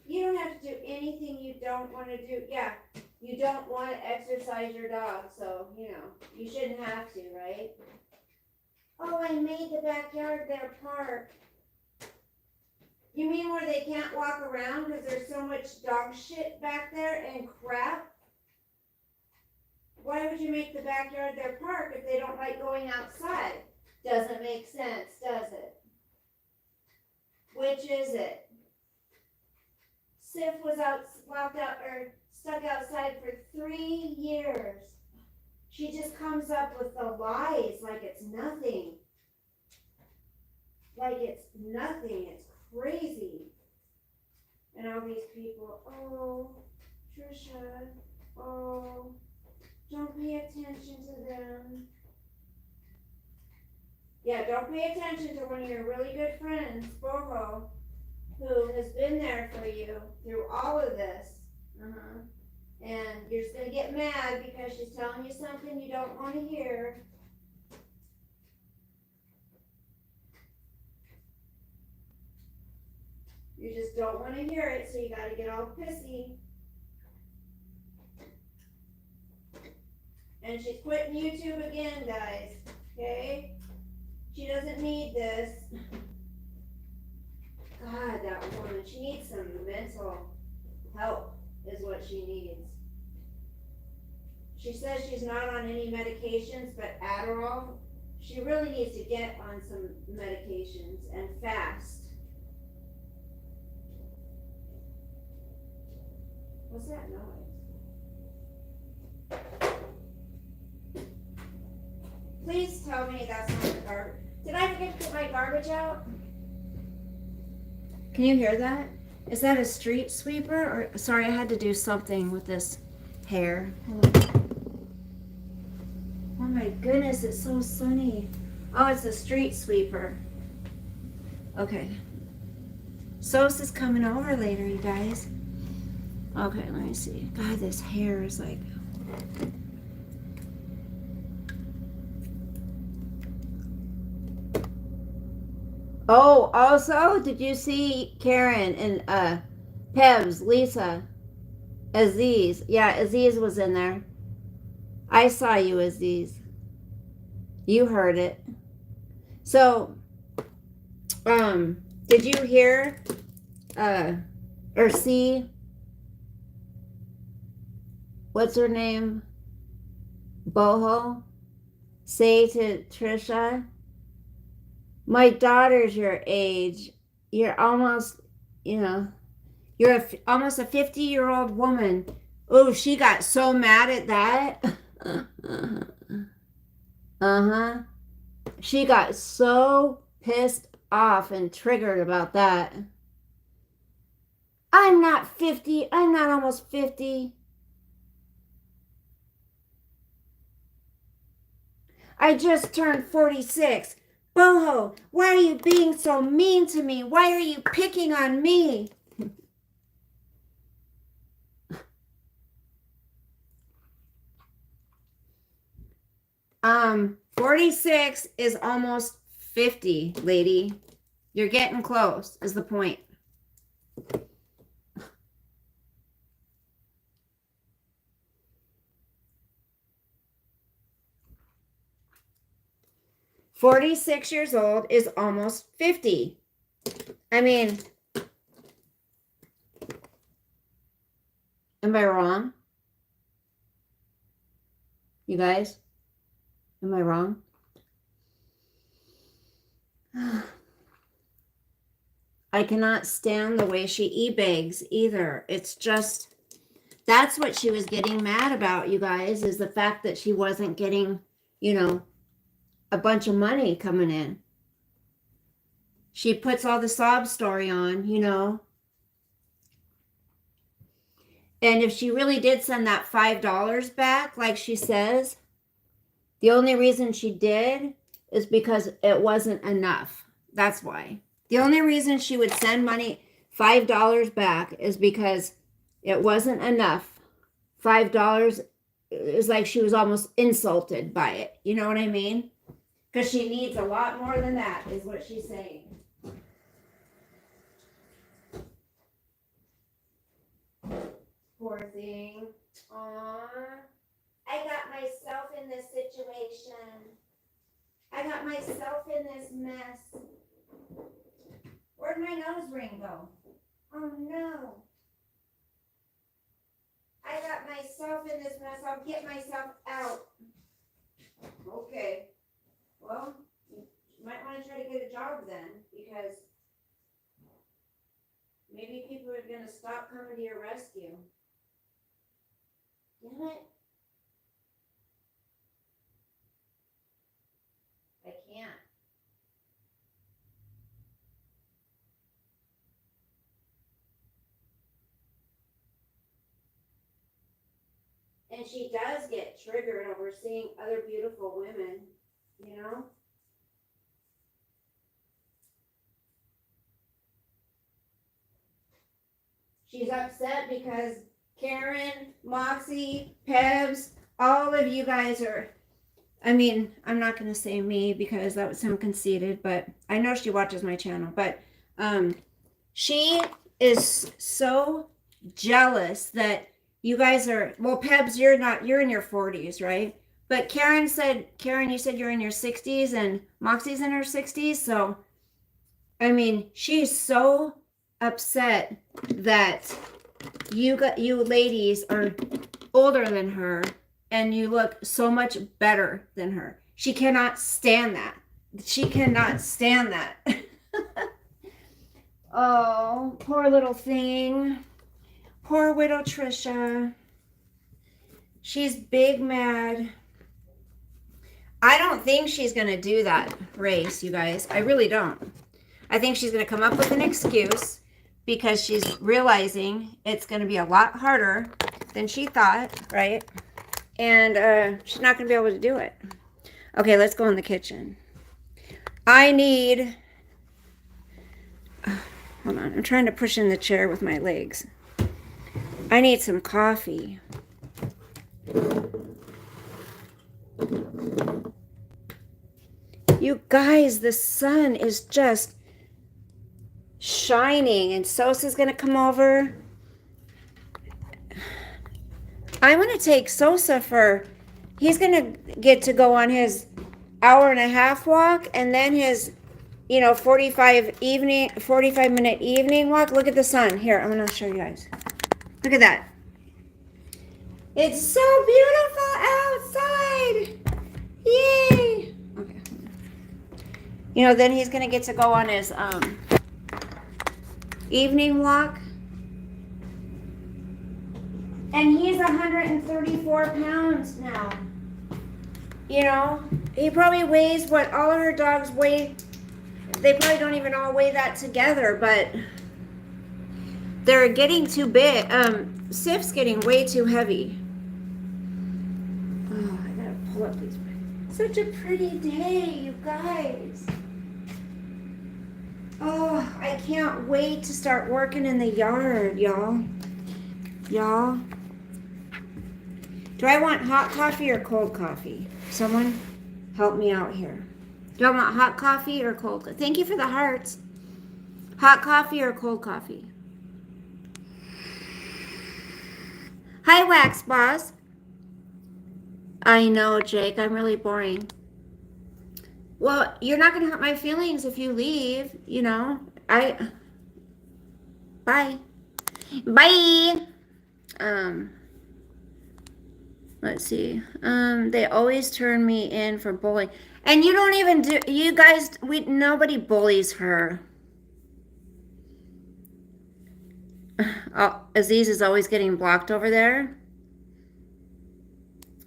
You don't have to do anything you don't want to do. Yeah, you don't want to exercise your dog, so, you shouldn't have to, right? Oh, I made the backyard their park. You mean where they can't walk around because there's so much dog shit back there and crap? Why would you make the backyard their park if they don't like going outside? Doesn't make sense, does it? Which is it? Sif was stuck outside for 3 years. She just comes up with the lies like it's nothing. Like it's nothing. It's crazy. And all these people, oh, Trisha, oh, don't pay attention to them. Yeah, don't pay attention to one of your really good friends, Boho, who has been there for you through all of this. And you're just going to get mad because she's telling you something you don't want to hear. You just don't want to hear it, so you got to get all pissy. And she's quitting YouTube again, guys. Okay? She doesn't need this. God, that woman. She needs some mental help, is what she needs. She says she's not on any medications but Adderall. She really needs to get on some medications and fast. What's that noise? Please tell me that's not the garbage. Did I forget to put my garbage out? Can you hear that? Is that a street sweeper? Or sorry, I had to do something with this hair. Oh my goodness, it's so sunny. Oh, it's a street sweeper. Okay. Sos is coming over later, you guys. Okay, let me see. God, this hair is like... Oh, also, did you see Karen and Pebs, Lisa, Aziz? Yeah, Aziz was in there. I saw you, Aziz. You heard it. So, did you hear or see what's her name? Boho say to Trisha, my daughter's your age. You're almost, you're almost a 50-year-old woman. Oh, she got so mad at that. She got so pissed off and triggered about that. I'm not 50. I'm not almost 50. I just turned 46. Boho, why are you being so mean to me? Why are you picking on me? 46 is almost 50, lady. You're getting close, is the point. "46 years old is almost 50. I mean, am I wrong? You guys? Am I wrong? I cannot stand the way she e-begs either. It's just, that's what she was getting mad about, you guys, is the fact that she wasn't getting, a bunch of money coming in. She puts all the sob story on, And if she really did send that $5 back, like she says, the only reason she did is because it wasn't enough. That's why. The only reason she would send money, $5 back, is because it wasn't enough. $5 is like she was almost insulted by it. You know what I mean? Because she needs a lot more than that, is what she's saying. Poor thing. Aww. I got myself in this situation. I got myself in this mess. Where'd my nose ring go? Oh no. I got myself in this mess. I'll get myself out. Okay. Well, you might want to try to get a job then, because maybe people are going to stop coming to your rescue. Damn it. I can't. And she does get triggered over seeing other beautiful women, you know? She's upset because Karen, Moxie, Pebs, all of you guys are, I mean, I'm not going to say me because that would sound conceited, but I know she watches my channel. But she is so jealous that you guys are, well, Pebs, you're not, you're in your 40s, right? But Karen, you said you're in your 60s, and Moxie's in her 60s. So, I mean, she's so upset that you ladies are older than her and you look so much better than her. She cannot stand that. She cannot stand that. Oh, poor little thing. Poor widow Trisha. She's big mad. I don't think she's going to do that race, you guys. I really don't. I think she's going to come up with an excuse because she's realizing it's going to be a lot harder than she thought, right? And she's not going to be able to do it. Okay, let's go in the kitchen. I need... hold on. I'm trying to push in the chair with my legs. I need some coffee. You guys, the sun is just shining, and Sosa's going to come over. I'm going to take Sosa for... he's going to get to go on his hour-and-a-half walk, and then his, 45-minute evening walk. Look at the sun. Here, I'm going to show you guys. Look at that. It's so beautiful outside. Yay. Okay. Then he's going to get to go on his evening walk. And he's 134 pounds now. He probably weighs what all of her dogs weigh. They probably don't even all weigh that together, but they're getting too big. Sif's getting way too heavy. Oh, I gotta pull up these. Such a pretty day, you guys. Oh, I can't wait to start working in the yard, y'all. Y'all. Do I want hot coffee or cold coffee? Someone help me out here. Do I want hot coffee or cold coffee? Thank you for the hearts. Hot coffee or cold coffee? Hi, Wax Boss. I know, Jake. I'm really boring. Well, you're not going to hurt my feelings if you leave, Bye. Bye. Let's see. They always turn me in for bullying. And you don't even do, you guys, nobody bullies her. Aziz is always getting blocked over there.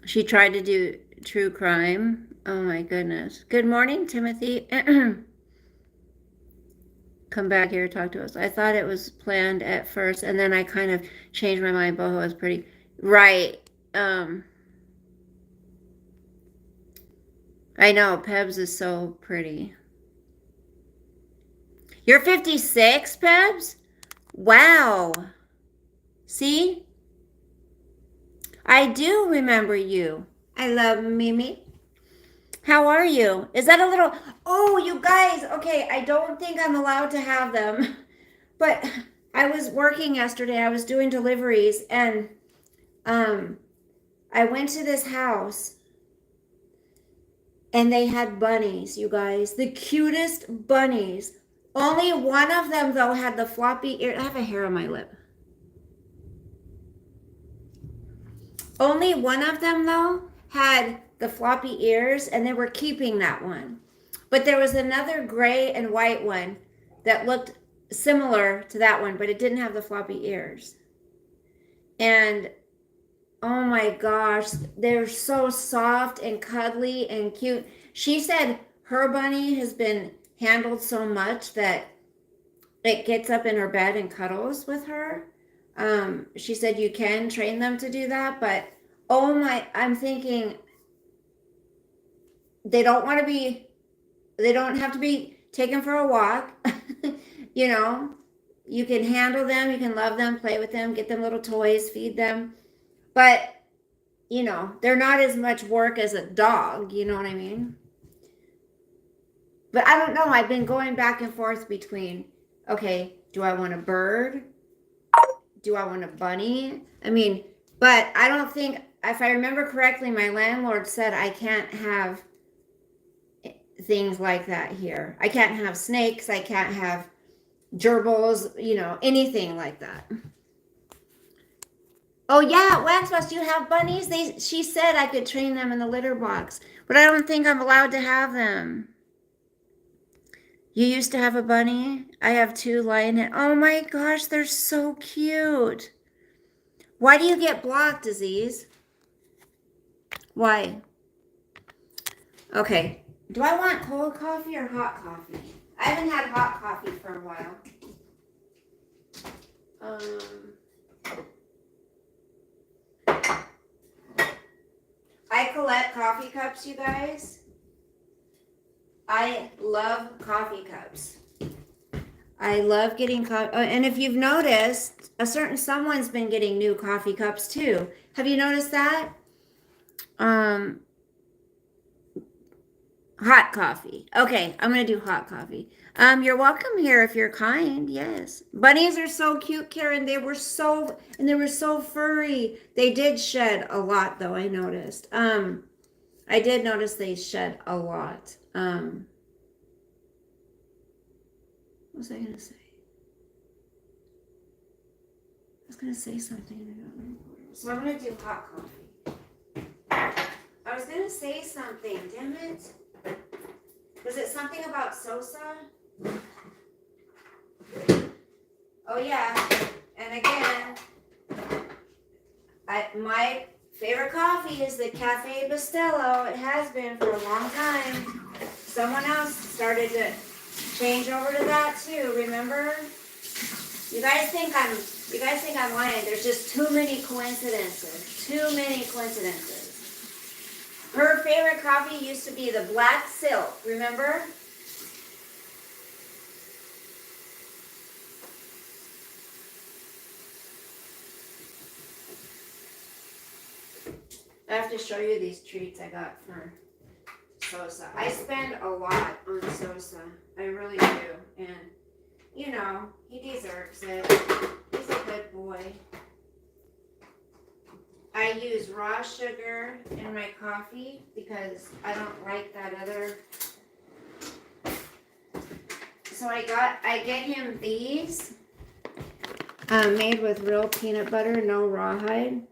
She tried to do true crime. Oh my goodness. Good morning, Timothy. Come back here, talk to us. I thought it was planned at first, and then I kind of changed my mind. Boho is pretty. Right. I know, Pebs is so pretty. You're 56, Pebs? Wow. See? I do remember you. I love Mimi. How are you? Is that a little... Oh, you guys. Okay, I don't think I'm allowed to have them. But I was working yesterday. I was doing deliveries. And I went to this house. And they had bunnies, you guys. The cutest bunnies. Only one of them, though, had the floppy ear. I have a hair on my lip. Only one of them, though, had the floppy ears, and they were keeping that one. But there was another gray and white one that looked similar to that one, but it didn't have the floppy ears. And oh my gosh, they're so soft and cuddly and cute. She said her bunny has been handled so much that it gets up in her bed and cuddles with her. She said you can train them to do that, but oh my, I'm thinking they don't have to be taken for a walk. You know, you can handle them, you can love them, play with them, get them little toys, feed them. But, you know, they're not as much work as a dog, you know what I mean? But I don't know, I've been going back and forth between, okay, do I want a bird? Do I want a bunny? I mean, but I don't think, if I remember correctly, my landlord said I can't have things like that here. I can't have snakes, I can't have gerbils, you know, anything like that. Oh yeah, Waxbox, you have bunnies? She said I could train them in the litter box, but I don't think I'm allowed to have them. You used to have a bunny? I have 2 lying in. Oh my gosh, they're so cute. Why do you get blocked, Aziz? Why? Okay. Do I want cold coffee or hot coffee? I haven't had hot coffee for a while. I collect coffee cups, you guys. I love coffee cups. I love getting coffee. Oh, and if you've noticed, someone's been getting new coffee cups too. Have you noticed that? Hot coffee. Okay, I'm gonna do hot coffee. You're welcome here if you're kind. Yes. Bunnies are so cute, Karen. They were so furry. They did shed a lot though, I noticed. I did notice they shed a lot. What was I gonna say? I was gonna say something and I don't remember. So I'm gonna do hot coffee. I was gonna say something, damn it. Was it something about Sosa? Oh yeah, and again, my favorite coffee is the Cafe Bustelo. It has been for a long time. Someone else started to change over to that too, remember? You guys think I'm lying. There's just too many coincidences. Too many coincidences. Her favorite coffee used to be the black silk, remember? I have to show you these treats I got for Sosa. I spend a lot on Sosa. I really do. And, you know, he deserves it. He's a good boy. I use raw sugar in my coffee because I don't like that other. So I get him these made with real peanut butter, no rawhide.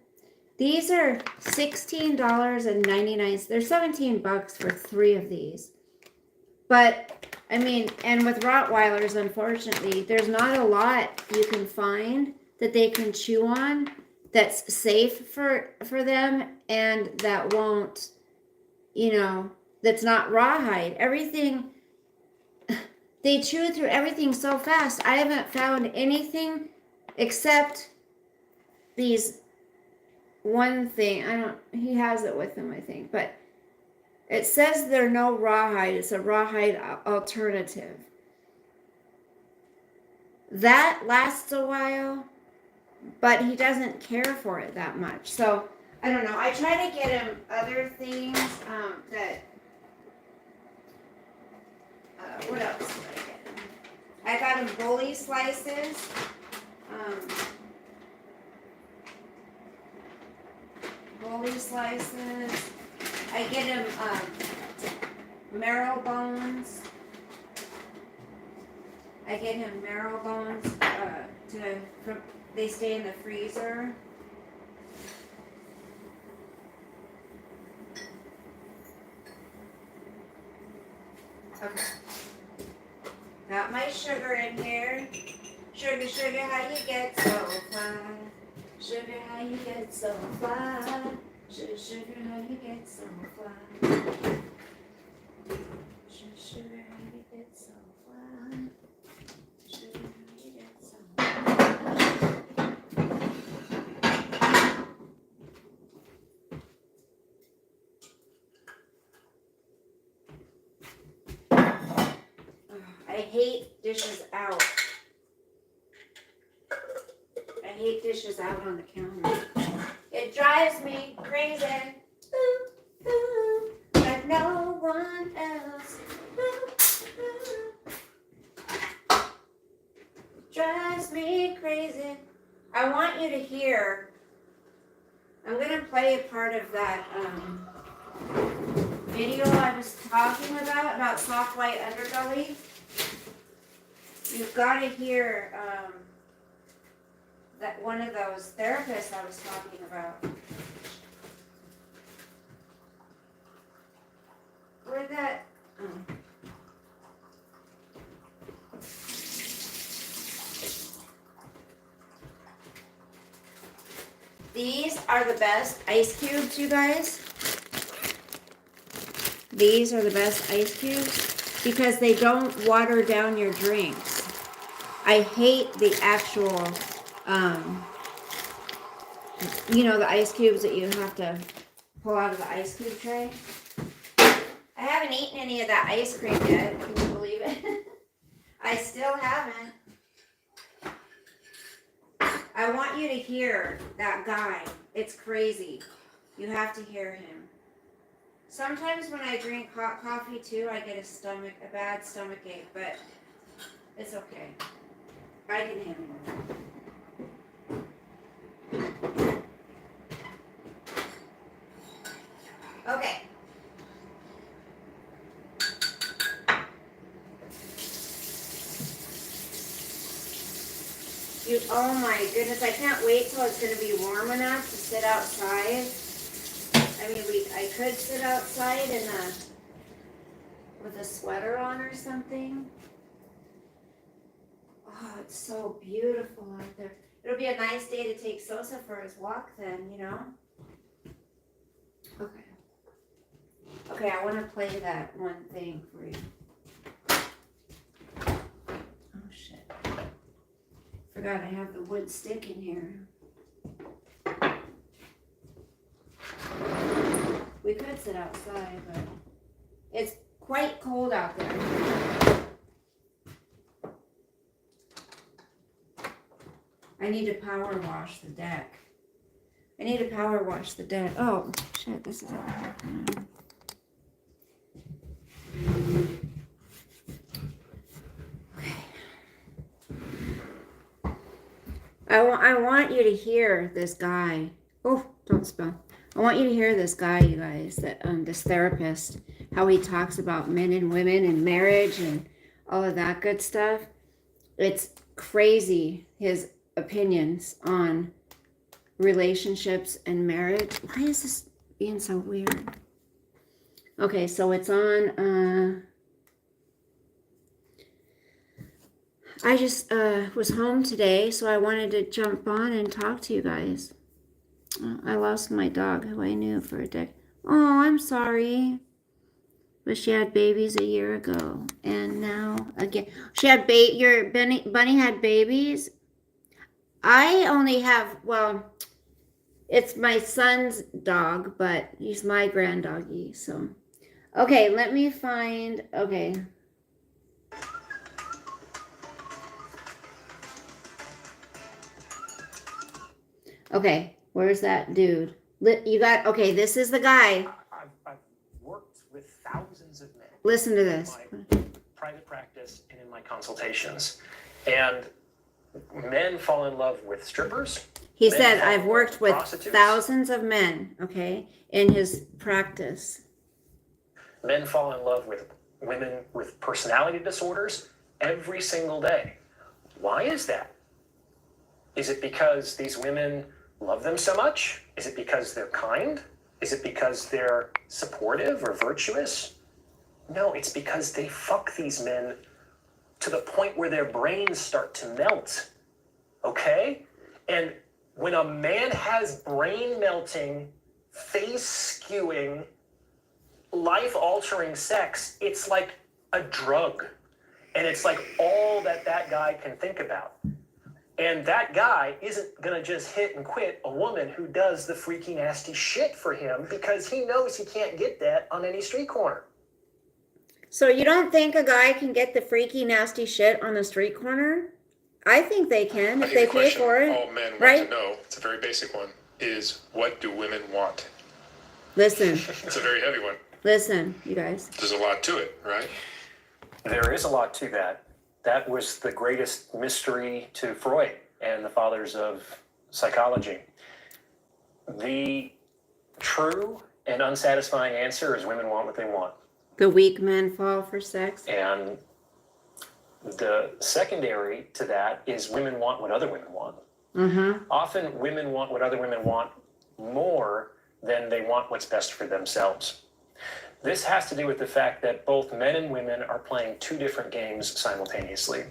These are $16.99. They're $17 for 3 of these. But I mean, and with Rottweilers, unfortunately, there's not a lot you can find that they can chew on that's safe for them and that won't, you know, that's not rawhide. Everything, they chew through everything so fast. I haven't found anything except these one thing. He has it with him, I think, but it says they're no rawhide. It's a rawhide alternative. That lasts a while, but he doesn't care for it that much. So I don't know. I try to get him other things that. What else did I get him? I got him bully slices. Bully slices. I get him marrow bones. I get him marrow bones they stay in the freezer. Okay. Got my sugar in here. Sugar, sugar, how you get so fly? Sugar, how you get so fly? Sugar, sugar, how you get so fly? Sugar, sugar, how you get so fly? Sugar, how you get so I hate dishes out. I hate dishes out on the counter. It drives me crazy. Ooh, ooh, like no one else. Ooh, ooh. Drives me crazy. I want you to hear. I'm gonna play a part of that video I was talking about soft white underbelly. You've got to hear that one of those therapists I was talking about. Where'd that? Oh. These are the best ice cubes, you guys. These are the best ice cubes because they don't water down your drinks. I hate the actual, the ice cubes that you have to pull out of the ice cube tray. I haven't eaten any of that ice cream yet. Can you believe it? I still haven't. I want you to hear that guy. It's crazy. You have to hear him. Sometimes when I drink hot coffee too, I get a bad stomach ache, but it's okay. I can handle it. Okay. Oh my goodness, I can't wait till it's going to be warm enough to sit outside. I mean, I could sit outside with a sweater on or something. Oh, it's so beautiful out there. It'll be a nice day to take Sosa for his walk then, you know? Okay. Okay, I want to play that one thing for you. Oh, shit. Forgot I have the wood stick in here. We could sit outside, but it's quite cold out there. I need to power wash the deck. Oh, shit, this is all happening. Okay. I want you to hear this guy. Oh, don't spill. I want you to hear this guy, you guys, this therapist, how he talks about men and women and marriage and all of that good stuff. It's crazy, his opinions on relationships and marriage. Why is this being so weird? Okay, so it's on, I just was home today, so I wanted to jump on and talk to you guys. I lost my dog, who I knew for a decade. Oh, I'm sorry. But she had babies a year ago, and now again she had your Bunny had babies. I only have, well, it's my son's dog, but he's my grand doggy. So, okay, let me find. Okay. Okay, where's that dude? You got, okay, this is the guy. I've worked with thousands of men. Listen to this. In my private practice and in my consultations. And men fall in love with strippers. He Men said, fall in I've love worked with prostitutes. thousands of men, okay, in his practice. Men fall in love with women with personality disorders every single day. Why is that? Is it because these women love them so much? Is it because they're kind? Is it because they're supportive or virtuous? No, it's because they fuck these men to the point where their brains start to melt. Okay? And when a man has brain melting, face skewing, life altering sex, it's like a drug. And it's like all that guy can think about. And that guy isn't going to just hit and quit a woman who does the freaky nasty shit for him because he knows he can't get that on any street corner. So you don't think a guy can get the freaky nasty shit on the street corner? I think they can if they pay for it. All men want right? to know, it's a very basic one, is what do women want? Listen, It's a very heavy one. listen, you guys. There's a lot to it, right? There is a lot to that. That was the greatest mystery to Freud and the fathers of psychology. The true and unsatisfying answer is women want what they want. The weak men fall for sex. And the secondary to that is women want what other women want. Mm-hmm. Often women want what other women want more than they want what's best for themselves. This has to do with the fact that both men and women are playing two different games simultaneously.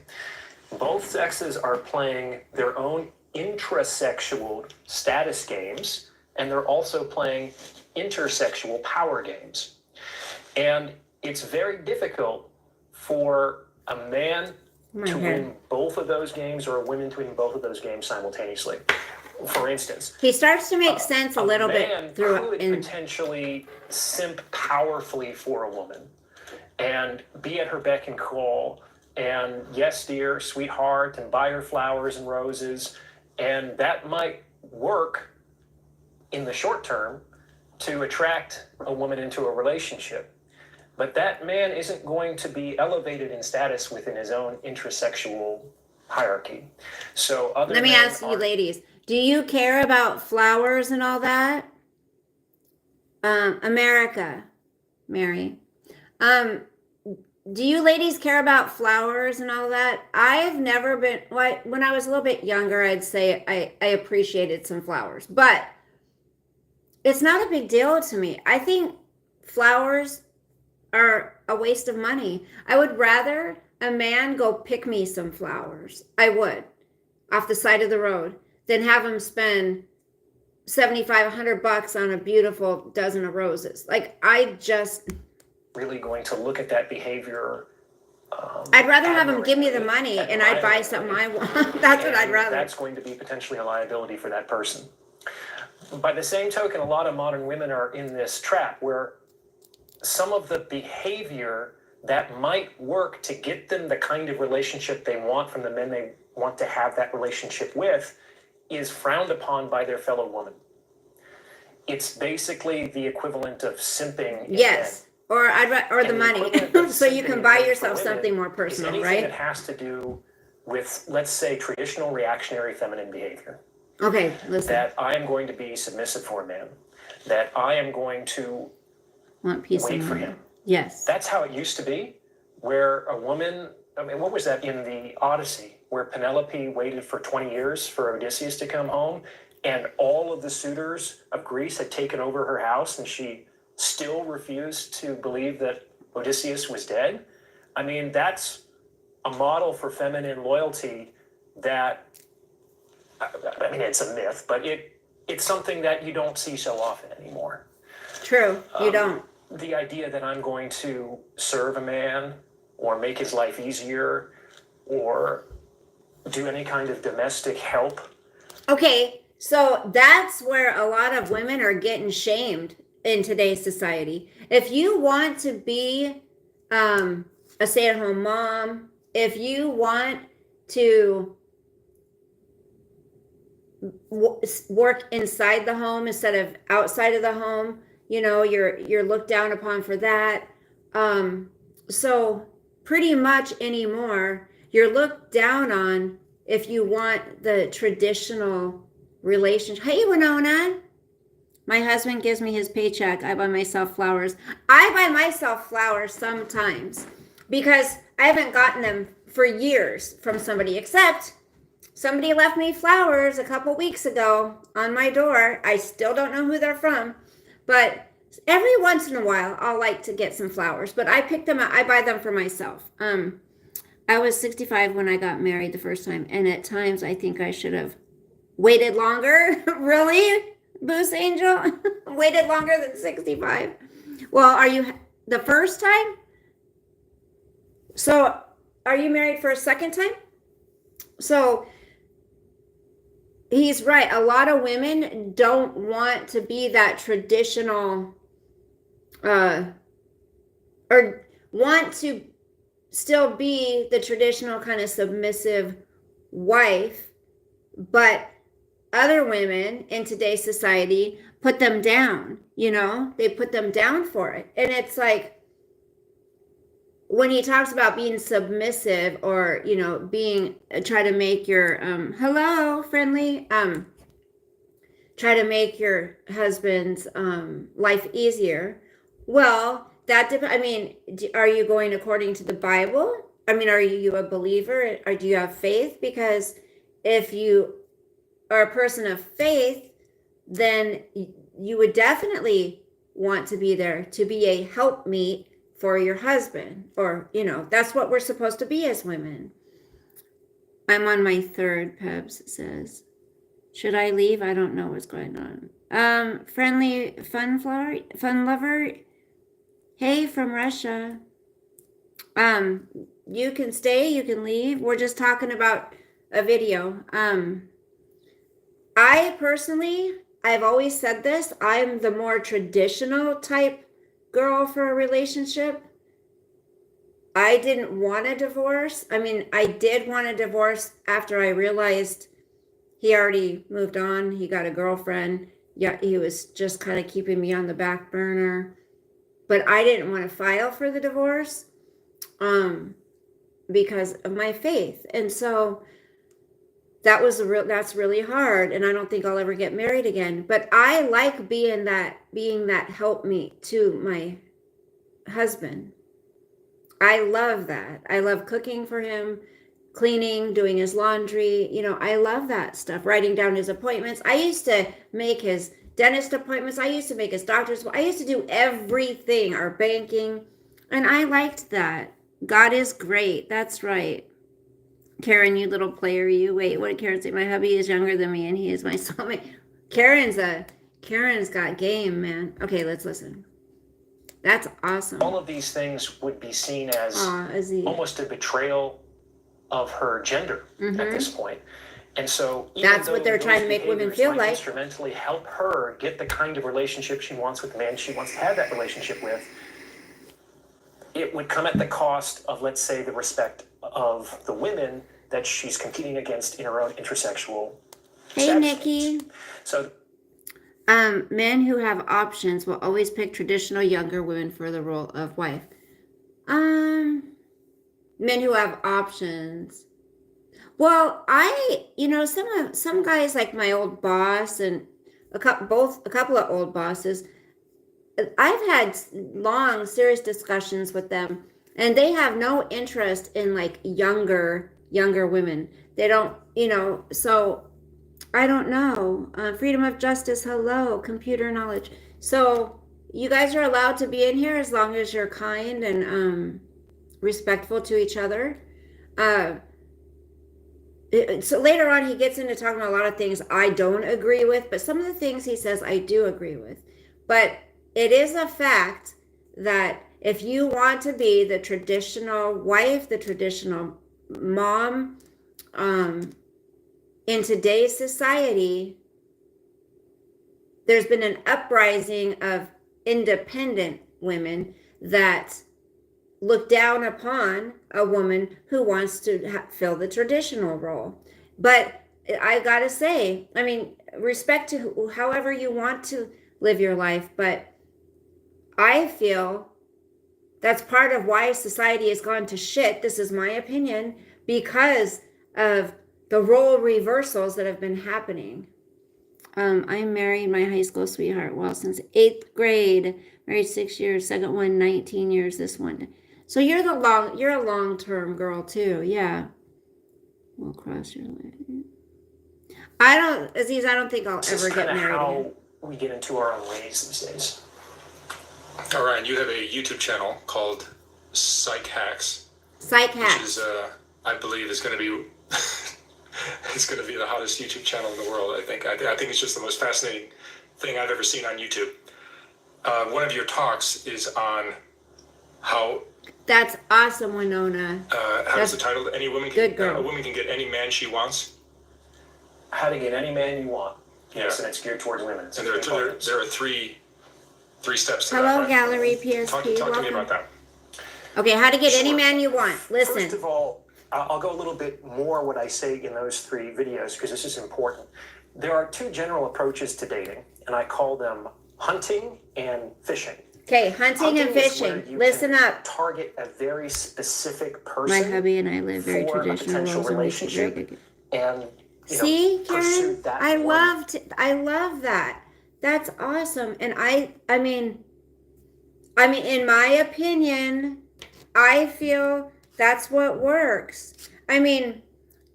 Both sexes are playing their own intrasexual status games, and they're also playing intersexual power games. And it's very difficult for a man to win both of those games or a woman to win both of those games simultaneously. For instance, He starts to make sense a little man bit through could in potentially simp powerfully for a woman and be at her beck and call and yes dear sweetheart and buy her flowers and roses, and that might work in the short term to attract a woman into a relationship, but that man isn't going to be elevated in status within his own intrasexual hierarchy. So other Let me men ask you, are- ladies, do you care about flowers and all that? America, Mary. Do you ladies care about flowers and all that? I've never been, when I was a little bit younger, I'd say I appreciated some flowers, but it's not a big deal to me. I think flowers are a waste of money. I would rather a man go pick me some flowers. I would, off the side of the road, than have him spend $75-100 on a beautiful dozen of roses. Like, I just, really going to look at that behavior. I'd rather have him give me the money admiringly, and I'd buy something I want. That's what I'd and rather. That's going to be potentially a liability for that person. By the same token, a lot of modern women are in this trap where some of the behavior that might work to get them the kind of relationship they want from the men they want to have that relationship with is frowned upon by their fellow woman. It's basically the equivalent of simping. in Yes. Or or the And money, equivalent of so you simping can buy for yourself women something more is personal, anything right? that has to do with, let's say, traditional reactionary feminine behavior. Okay, listen. That I am going to be submissive for a man. That I am going to Want peace wait and for love. him. Yes. That's how it used to be, where a woman, I mean, what was that in the Odyssey, where Penelope waited for 20 years for Odysseus to come home, and all of the suitors of Greece had taken over her house, and she still refused to believe that Odysseus was dead? I mean, that's a model for feminine loyalty that, I mean, it's a myth, but it's something that you don't see so often anymore. True. You don't. The idea that I'm going to serve a man or make his life easier or do any kind of domestic help. Okay, so that's where a lot of women are getting shamed in today's society. If you want to be a stay-at-home mom, if you want to work inside the home instead of outside of the home. You know, you're looked down upon for that. So pretty much anymore, you're looked down on if you want the traditional relationship. Hey, Winona. My husband gives me his paycheck. I buy myself flowers. I buy myself flowers sometimes because I haven't gotten them for years from somebody, except somebody left me flowers a couple weeks ago on my door. I still don't know who they're from, but every once in a while I'll like to get some flowers, but I pick them up. I buy them for myself. I was 65 when I got married the first time, and at times I think I should have waited longer. Really? Boost Angel? Waited longer than 65? Well, are you the first time? So, are you married for a second time? So, he's right. A lot of women don't want to be that traditional, or want to still be the traditional kind of submissive wife, but other women in today's society put them down. You know, they put them down for it. And it's like, when he talks about being submissive, or, you know, being, try to make your, hello, friendly, try to make your husband's life easier. Well, that I mean, are you going according to the Bible? I mean, are you a believer, or do you have faith? Because if you are a person of faith, then you would definitely want to be there to be a helpmeet for your husband, or, you know, that's what we're supposed to be as women. I'm on my third, Pebs says. Should I leave? I don't know what's going on. Friendly fun lover. Hey, from Russia. You can stay, you can leave. We're just talking about a video. I personally, I've always said this, I'm the more traditional type girl for a relationship. I didn't want a divorce. I mean, I did want a divorce after I realized he already moved on. He got a girlfriend. Yeah, he was just kind of keeping me on the back burner. But I didn't want to file for the divorce because of my faith. And so that's really hard, and I don't think I'll ever get married again. But I like being that helpmeet to my husband. I love that. I love cooking for him, cleaning, doing his laundry. You know, I love that stuff. Writing down his appointments. I used to make his dentist appointments. I used to make his doctor's. I used to do everything, our banking, and I liked that. God is great. That's right. Karen, you little player, you. Wait, what did Karen say? My hubby is younger than me, and he is my soulmate. Karen's got game, man. Okay, let's listen. That's awesome. All of these things would be seen as almost a betrayal of her gender at this point. And so that's what they're trying to make women feel like. Instrumentally help her get the kind of relationship she wants with the man she wants to have that relationship with. It would come at the cost of, let's say, the respect of the women that she's competing against in her own intersexual. Hey, Nikki. So, men who have options will always pick traditional younger women for the role of wife. Men who have options. Well, some guys, like my old boss and a couple of old bosses, I've had long, serious discussions with them, and they have no interest in like younger women. They don't, so I don't know. Freedom of justice, hello, computer knowledge. So you guys are allowed to be in here as long as you're kind and respectful to each other. So later on, he gets into talking about a lot of things I don't agree with, but some of the things he says I do agree with. But it is a fact that if you want to be the traditional wife, the traditional mom, in today's society, there's been an uprising of independent women that look down upon a woman who wants to fill the traditional role. But I gotta say, I mean, respect to however you want to live your life, but I feel that's part of why society has gone to shit. This is my opinion, because of the role reversals that have been happening. I married my high school sweetheart, well, since 8th grade, married 6 years, second one, 19 years, this one. So you're a long-term girl too, yeah. We'll cross your leg. Aziz, I don't think I'll This ever is get kind of married how again. we get into our own ways these days. All right, you have a YouTube channel called Psych Hacks, Psych which hacks. is, I believe, is going to be it's going to be the hottest YouTube channel in the world. I think. I think it's just the most fascinating thing I've ever seen on YouTube. One of your talks is on how. That's awesome, Winona. How's the title? Any woman can, good girl. A woman can get any man she wants. How to get any man you want. Yes, Yeah. and it's geared towards women. And there are three steps to Hello, that. Right? Gallery PSP. Talk to me Welcome. about that. Okay, how to get any Sure. man you want. Listen. First of all, I'll go a little bit more what I say in those 3 videos because this is important. There are 2 general approaches to dating, and I call them hunting and fishing. Okay, hunting and is where fishing. you Listen can up. Target a very specific My person. hubby and I live very for a traditional potential roles and we take very relationship. good. And See, pursue Karen, that I one. love that. That's awesome. And I mean, in my opinion, I feel that's what works. I mean,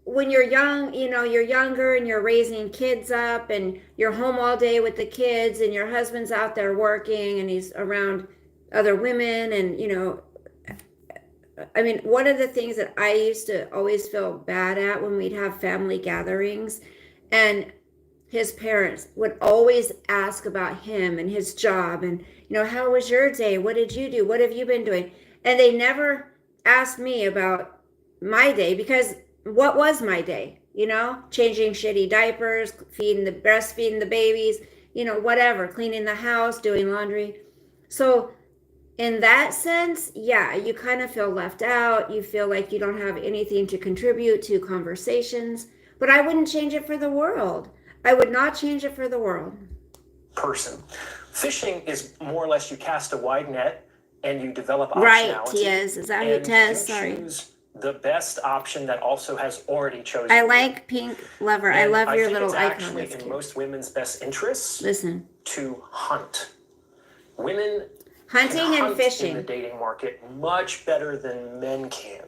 when you're young, you're younger and you're raising kids up and you're home all day with the kids and your husband's out there working and he's around other women and, I mean, one of the things that I used to always feel bad at when we'd have family gatherings and his parents would always ask about him and his job and, how was your day? What did you do? What have you been doing? And they never asked me about my day because what was my day? Changing shitty diapers, breastfeeding the babies, whatever, cleaning the house, doing laundry. So in that sense, yeah, you kind of feel left out. You feel like you don't have anything to contribute to conversations. But I wouldn't change it for the world. I would not change it for the world. Person. Fishing is more or less you cast a wide net and you develop optionality. Right, Tiaz. Is that what Tez? Sorry. Choose the best option that also has already chosen. I like Pink Lover. I love your little icon. Actually, That's in cute. most women's best interests. Listen. To hunt. Women hunting can and hunt fishing in the dating market much better than men can.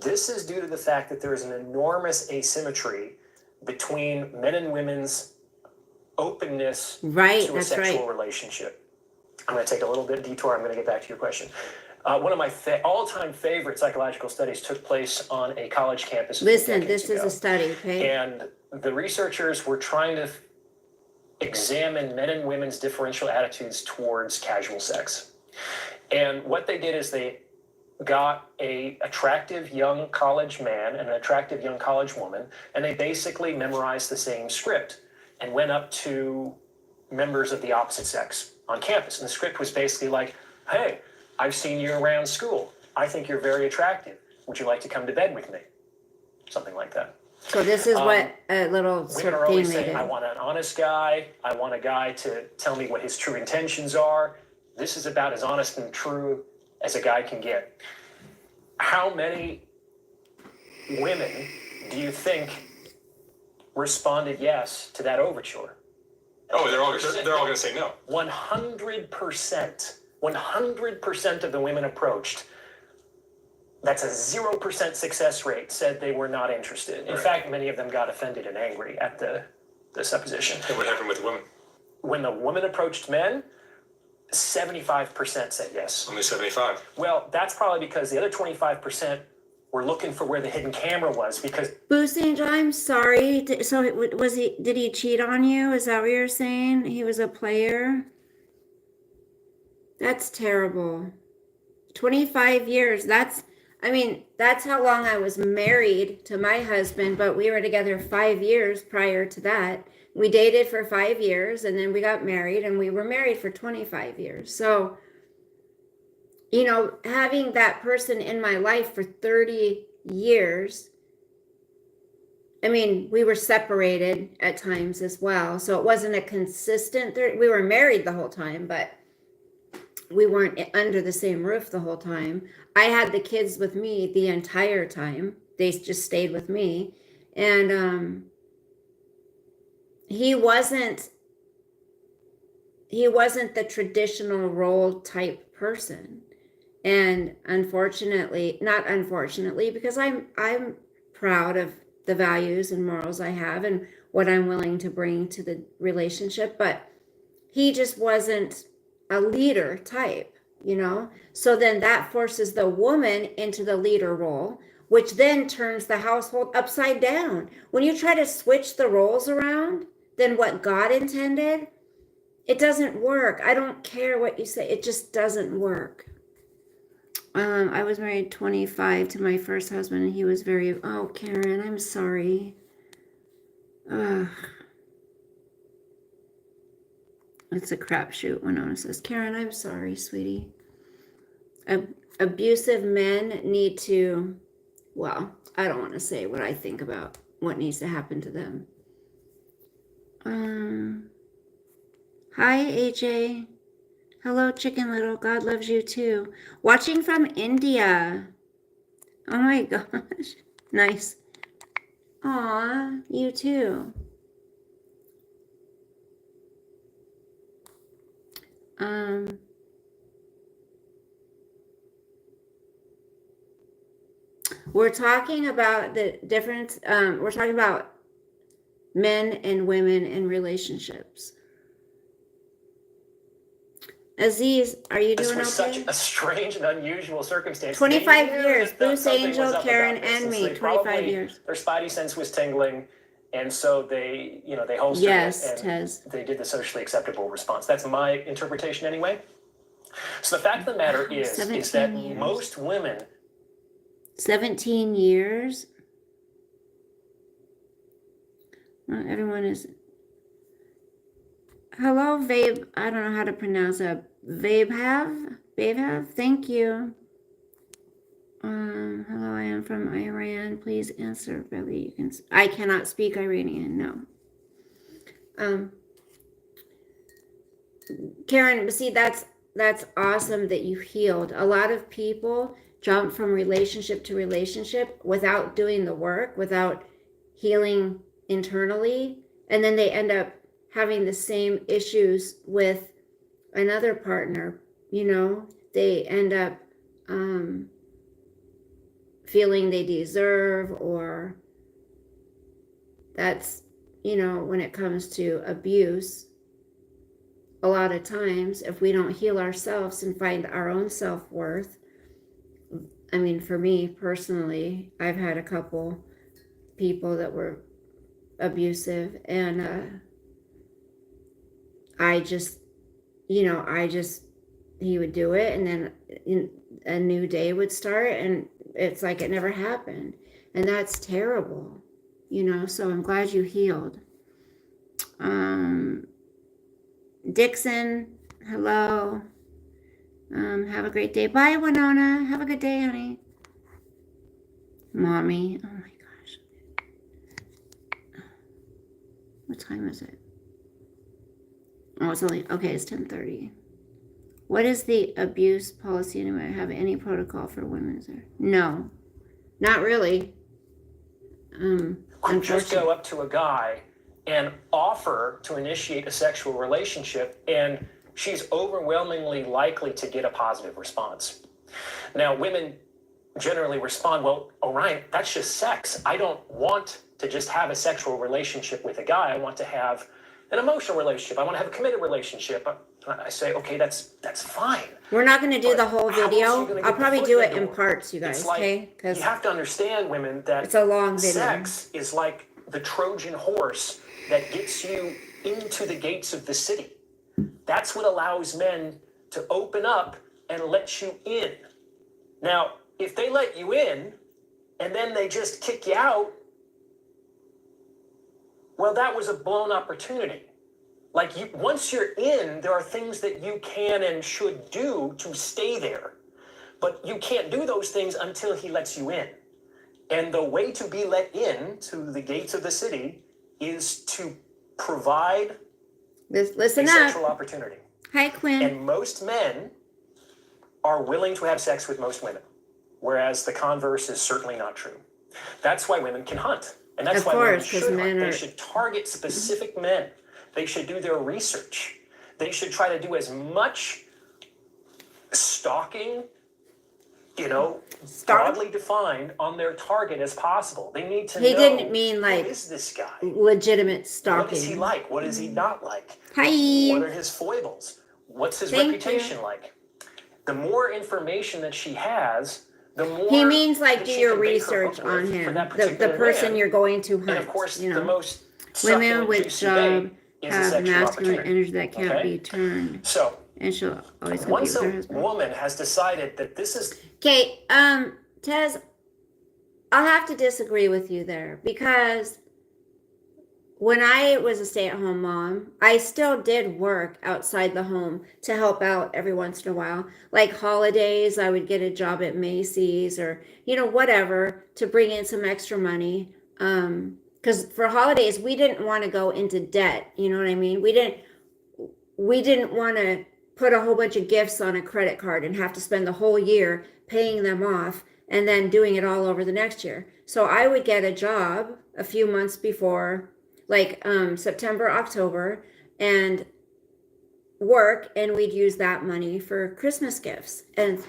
This is due to the fact that there is an enormous asymmetry between men and women's openness to a sexual relationship. I'm going to take a little bit of detour. I'm going to get back to your question. One of my all-time favorite psychological studies took place on a college campus. Listen, this is a study, okay? And the researchers were trying to examine men and women's differential attitudes towards casual sex. And what they did is they got an attractive young college man and an attractive young college woman, and they basically memorized the same script and went up to members of the opposite sex on campus. And the script was basically like, hey, I've seen you around school. I think you're very attractive. Would you like to come to bed with me? Something like that. So this is what a little women are always saying, I want an honest guy. I want a guy to tell me what his true intentions are. This is about as honest and true as a guy can get. How many women do you think responded yes to that overture? Oh, they're all going to say no. 100%. 100% of the women approached. That's a 0% success rate, said they were not interested. In fact, many of them got offended and angry at the supposition. And what happened with the women? When the woman approached men, 75% said yes. Only 75. Well, that's probably because the other 25% were looking for where the hidden camera was because... Boost Angel, I'm sorry. So did he cheat on you? Is that what you're saying? He was a player? That's terrible. 25 years. That's how long I was married to my husband, but we were together 5 years prior to that. We dated for 5 years and then we got married and we were married for 25 years. So, having that person in my life for 30 years, I mean, we were separated at times as well. So it wasn't a consistent, we were married the whole time, but we weren't under the same roof the whole time. I had the kids with me the entire time. They just stayed with me. And he wasn't the traditional role type person. And unfortunately, not unfortunately, because I'm proud of the values and morals I have and what I'm willing to bring to the relationship, but he just wasn't a leader type, you know? So then that forces the woman into the leader role, which then turns the household upside down. When you try to switch the roles around than what God intended, it doesn't work. I don't care what you say. It just doesn't work. I was married 25 to my first husband, and he was very, oh, Karen, I'm sorry. It's a crapshoot, Winona says. Karen, I'm sorry, sweetie. Abusive men need to, well, I don't want to say what I think about what needs to happen to them. Hi, AJ. Hello, Chicken Little. God loves you too. Watching from India. Oh my gosh. Nice. Aw, you too. We're talking about the difference. We're talking about men and women in relationships. Aziz, are you doing okay? This was such a strange and unusual circumstance. 25 They knew years, that Bruce something Angel, was up Karen, about this, and so me, they 25 probably- years. Their spidey sense was tingling, and so they holstered Yes, it, and Tez. they did the socially acceptable response. That's my interpretation anyway. So the fact of the matter is that 17 years. most women 17 years. Not everyone is. Hello, Vabe. I don't know how to pronounce that. Vabehav? Thank you. Hello, I am from Iran. Please answer, Billy. You can. I cannot speak Iranian. No. Karen, see, that's awesome that you healed. A lot of people jump from relationship to relationship without doing the work, without healing internally, and then they end up having the same issues with another partner. You know, they end up feeling they deserve, or that's, you know, when it comes to abuse, a lot of times if we don't heal ourselves and find our own self-worth. I mean, for me personally, I've had a couple people that were abusive, and I just, he would do it, and then a new day would start, and it's like it never happened. And that's terrible, you know, so I'm glad you healed. Dixon, hello. Have a great day. Bye, Winona. Have a good day, honey. Mommy. Oh my gosh. What time is it? Oh, it's only, okay, it's 10:30. What is the abuse policy anyway? Have any protocol for women? Is there? No, not really. could just go up to a guy and offer to initiate a sexual relationship, and she's overwhelmingly likely to get a positive response. Now, women generally respond, well, Orion, that's just sex. I don't want to just have a sexual relationship with a guy. I want to have an emotional relationship. I want to have a committed relationship. I say, okay, that's fine. We're not going to do the whole video. I'll probably do it in door? parts, you guys, It's like, okay? Because you have to understand, women, that it's a long video. sex is like the Trojan horse that gets you into the gates of the city. That's what allows men to open up and let you in. Now, if they let you in and then they just kick you out, well, that was a blown opportunity. Like, once you're in, there are things that you can and should do to stay there. But you can't do those things until he lets you in. And the way to be let in to the gates of the city is to provide Listen a up. sexual opportunity. Hi, Quinn. And most men are willing to have sex with most women, whereas the converse is certainly not true. That's why women can hunt. And that's Of why women course, 'cause should men hunt. are- They should target specific men. They should do their research. They should try to do as much stalking, broadly defined on their target as possible. They need to know. He didn't mean like who is this guy? legitimate stalking. What is he like? What is he not like? Hi. What are his foibles? What's his Thank reputation you. like? The more information that she has, the more He means like that do she your can bake her research hook on with him, for that the particular person man. you're going to hunt. And of course, you know, the most women succulent, with juicy job babe is a have sexual masculine opportunity. energy that can't Okay? be turned, So and she'll always compete once with her a husband. woman has decided that this is Okay, Tez, I'll have to disagree with you there because when I was a stay-at-home mom, I still did work outside the home to help out every once in a while. Like holidays, I would get a job at Macy's or, whatever to bring in some extra money. Because for holidays, we didn't want to go into debt. You know what I mean? We didn't want to put a whole bunch of gifts on a credit card and have to spend the whole year paying them off and then doing it all over the next year. So I would get a job a few months before, like September, October, and work, and we'd use that money for Christmas gifts. And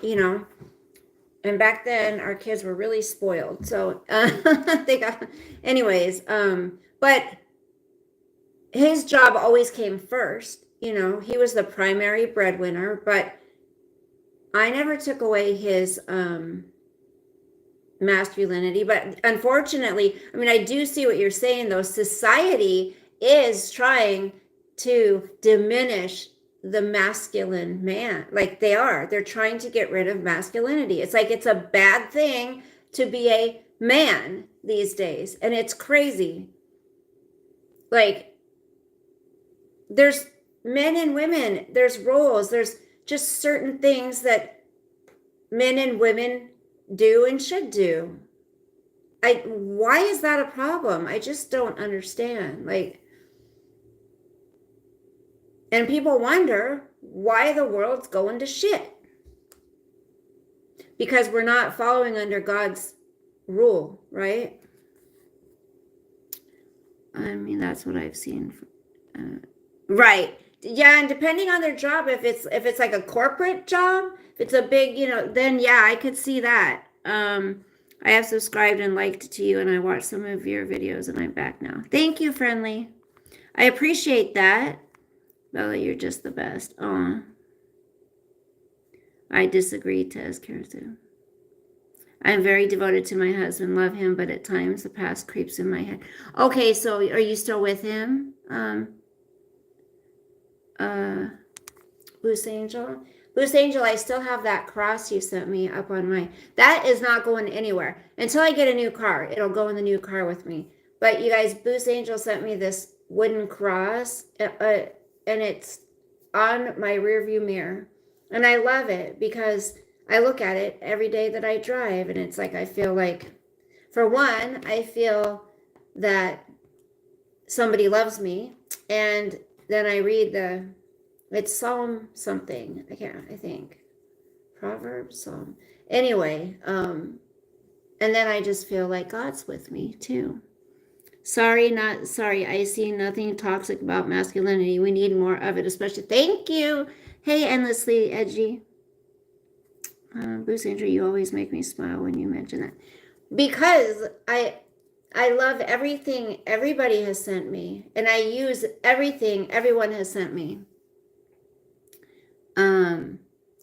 and back then our kids were really spoiled, so they got anyways. But his job always came first. He was the primary breadwinner, but I never took away his masculinity. But unfortunately, I do see what you're saying, though. Society is trying to diminish the masculine man. Like they're trying to get rid of masculinity. It's like it's a bad thing to be a man these days, and it's crazy. Like there's men and women, there's roles, there's just certain things that men and women do and should do. Why is that a problem? I just don't understand. And people wonder why the world's going to shit. Because we're not following under God's rule, right? That's what I've seen. Right. Yeah, and depending on their job, if it's like a corporate job, if it's a big, then yeah, I could see that. I have subscribed and liked to you, and I watched some of your videos, and I'm back now. Thank you, friendly. I appreciate that. Bella, you're just the best. Aw. I disagree, Tez Karasu. I'm very devoted to my husband, love him, but at times the past creeps in my head. Okay, so are you still with him? Loose Angel? Loose Angel, I still have that cross you sent me up on my... That is not going anywhere. Until I get a new car, it'll go in the new car with me. But you guys, Loose Angel sent me this wooden cross, and it's on my rearview mirror. And I love it because I look at it every day that I drive, and it's like I feel like, for one, I feel that somebody loves me, and then I read it's Psalm something. I think. Proverbs, Psalm. Anyway, and then I just feel like God's with me too. Sorry, not sorry. I see nothing toxic about masculinity. We need more of it, especially. Thank you. Hey, endlessly edgy. Bruce Andrew, you always make me smile when you mention that. Because I love everything everybody has sent me, and I use everything everyone has sent me.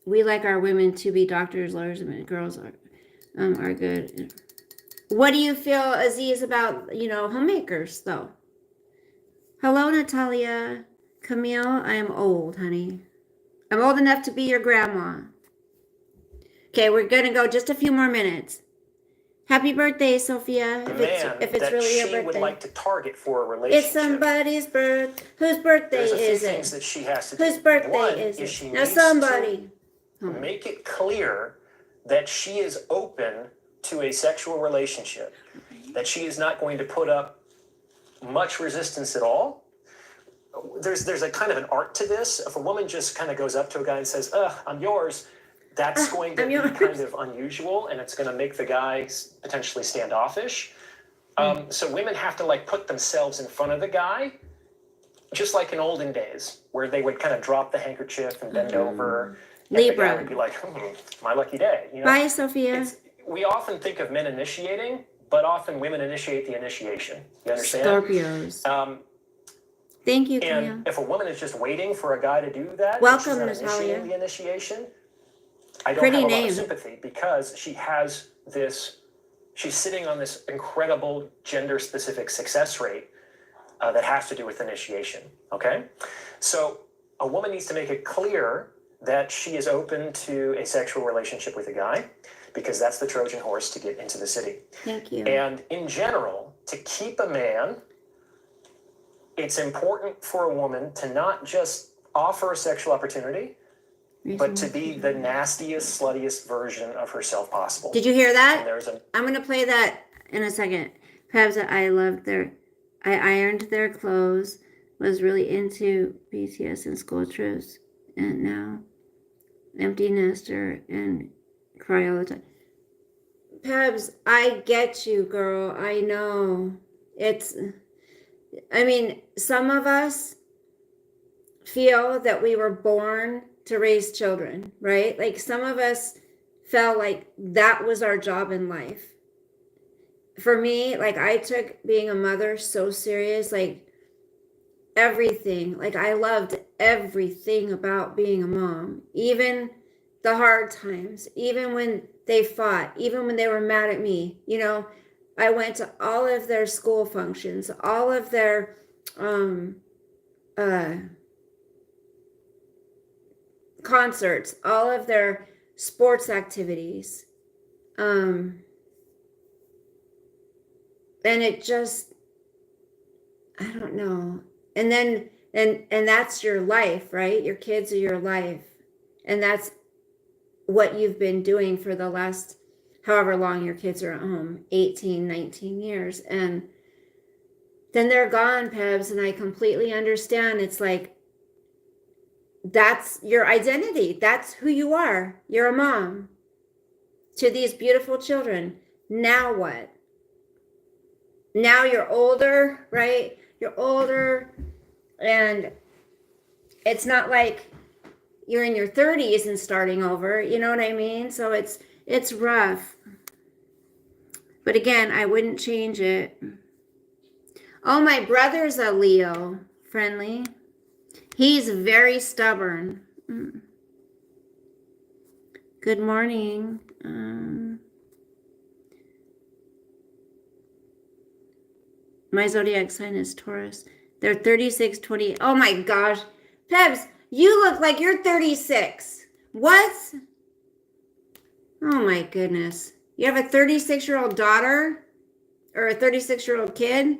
We like our women to be doctors, lawyers, and girls are good. What do you feel, Aziz, about homemakers though? Hello, Natalia. Camille, I am old, honey. I'm old enough to be your grandma. Okay, we're gonna go just a few more minutes. Happy birthday, Sophia. If it's really your birthday. She would like to target for a relationship. It's somebody's birthday. Whose birthday There's a few is things it? that she has to do. Whose birthday One is it? she Now needs somebody. to make it clear that she is open to a sexual relationship, that she is not going to put up much resistance at all. There's a kind of an art to this. If a woman just kind of goes up to a guy and says, I'm yours, that's going to be kind of unusual, and it's going to make the guy potentially standoffish. So women have to like put themselves in front of the guy, just like in olden days, where they would kind of drop the handkerchief and bend over. And the guy would be like, my lucky day. You know? Bye, Sophia. We often think of men initiating, but often women initiate the initiation. You understand? Scorpios. Thank you, Cleo. And if a woman is just waiting for a guy to do that, welcome, she's not Natalia. initiating the initiation, I don't Pretty have a name. lot of sympathy, because she has this, she's sitting on this incredible gender-specific success rate that has to do with initiation, okay? So a woman needs to make it clear that she is open to a sexual relationship with a guy, because that's the Trojan horse to get into the city. Thank you. And in general, to keep a man, it's important for a woman to not just offer a sexual opportunity, but to be the nastiest, sluttiest version of herself possible. Did you hear that? And I'm going to play that in a second. Perhaps I ironed their clothes, was really into BTS and school trips, and now empty nester and cry all the time. Pebs, I get you, girl. I know. Some of us feel that we were born to raise children, right? Like some of us felt like that was our job in life. For me, like I took being a mother so serious, like everything. Like I loved everything about being a mom, even the hard times, even when they fought, even when they were mad at me. You know, I went to all of their school functions, all of their concerts, all of their sports activities. And it just, I don't know. And then, and that's your life, right? Your kids are your life. And that's what you've been doing for the last, however long your kids are at home, 18, 19 years. And then they're gone, Pebs. And I completely understand. It's like, that's your identity. That's who you are. You're a mom to these beautiful children. Now what? Now you're older, right? You're older, and it's not like you're in your 30s and starting over. You know what I mean? So it's rough. But again, I wouldn't change it. Oh, my brother's a Leo, friendly. He's very stubborn. Good morning. My zodiac sign is Taurus. They're 36, 20. Oh my gosh. Pebs, you look like you're 36. What? Oh my goodness. You have a 36-year-old daughter? Or a 36-year-old kid?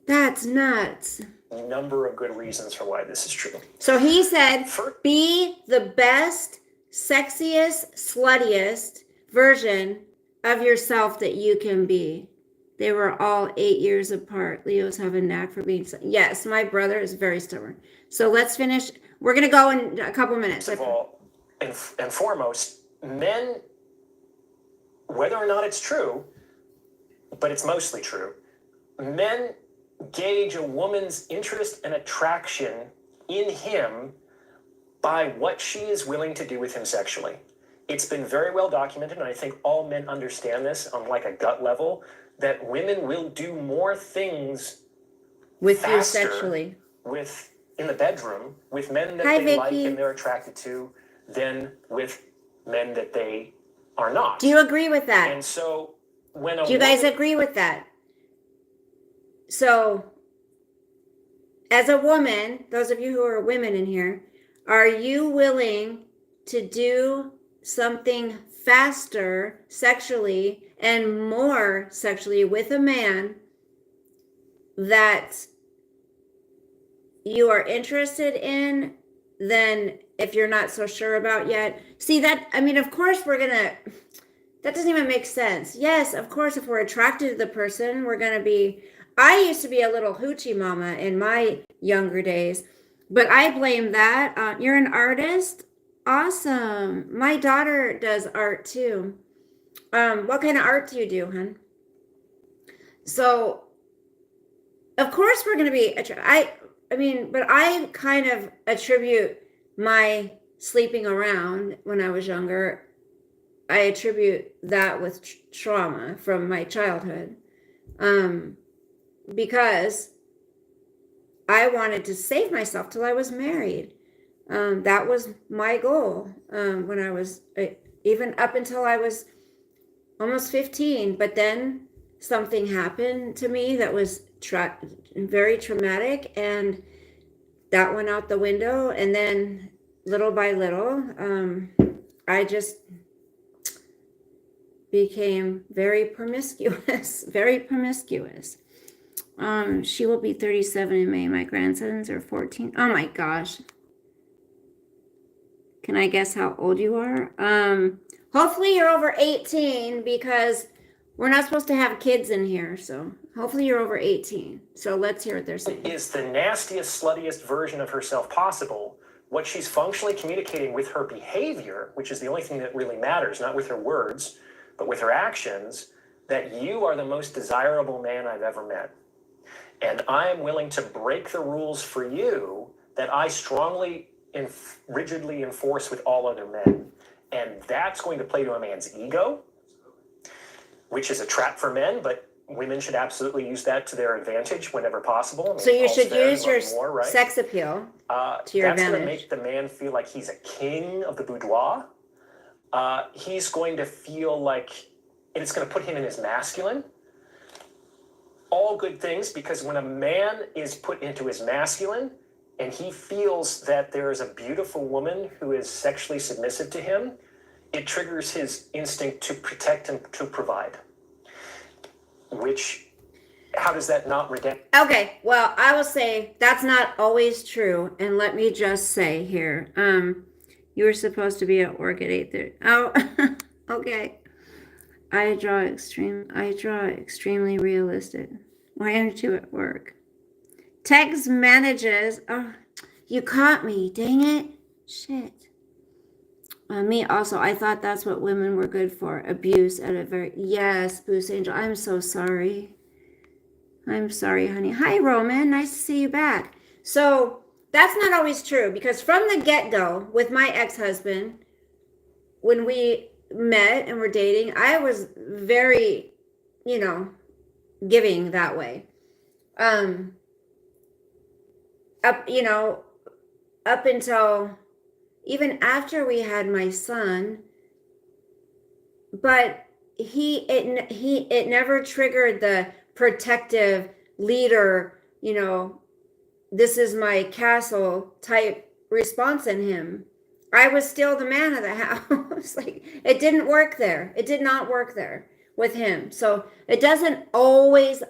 That's nuts. a number of good reasons for why this is true. So he said, be the best, sexiest, sluttiest version of yourself that you can be. They were all 8 years apart. Leos have a knack for being... Yes, my brother is very stubborn. So let's finish. We're going to go in a couple minutes. First of all, and foremost, men, whether or not it's true, but it's mostly true, men gauge a woman's interest and attraction in him by what she is willing to do with him sexually. It's been very well documented, and I think all men understand this on like a gut level, that women will do more things with you sexually, in the bedroom, with men that they like and they're attracted to, than with men that they are not. Do you agree with that? And so when do you guys agree with that? So, as a woman, those of you who are women in here, are you willing to do something faster sexually and more sexually with a man that you are interested in than if you're not so sure about yet? See that, I mean, of course we're gonna, That doesn't even make sense. Yes, of course, if we're attracted to the person, we're going to be. I used to be a little hoochie mama in my younger days, but I blame that. You're an artist? Awesome. My daughter does art too. What kind of art do you do, hun? So, of course, we're going to be. I mean, but I kind of attribute my sleeping around when I was younger. I attribute that with trauma from my childhood, because I wanted to save myself till I was married. That was my goal when I was even up until I was almost 15. But then something happened to me that was very traumatic, and that went out the window. And then little by little, I just became very promiscuous, very promiscuous. She will be 37 in May. My grandsons are 14. Oh my gosh. Can I guess how old you are? Hopefully you're over 18, because we're not supposed to have kids in here. So hopefully you're over 18. So let's hear what they're saying. Is the nastiest, sluttiest version of herself possible. What she's functionally communicating with her behavior, which is the only thing that really matters, not with her words, but with her actions, that you are the most desirable man I've ever met. And I am willing to break the rules for you that I strongly and rigidly enforce with all other men. And that's going to play to a man's ego, which is a trap for men, but women should absolutely use that to their advantage whenever possible. So you should Fair, use your more, right? sex appeal to your that's advantage. That's going to make the man feel like he's a king of the boudoir. He's going to feel like, and it's going to put him in his masculine. All good things, because when a man is put into his masculine and he feels that there is a beautiful woman who is sexually submissive to him, it triggers his instinct to protect and to provide. Which, how does that not redemption? Okay, well, I will say that's not always true. And let me just say here, you were supposed to be at work at 8:30. Oh, okay. I draw extremely realistic. Why aren't you at work? Tex manages. Oh, you caught me. Dang it. Shit. Me also. I thought that's what women were good for. Abuse at a very... Yes, Boost Angel. I'm so sorry. I'm sorry, honey. Hi, Roman. Nice to see you back. So that's not always true, because from the get-go with my ex-husband, when we met and were dating, I was very, giving that way. Up until even after we had my son, but it never triggered the protective leader, this is my castle type response in him. I was still the man of the house. Like, it didn't work there. It did not work there with him. So it doesn't always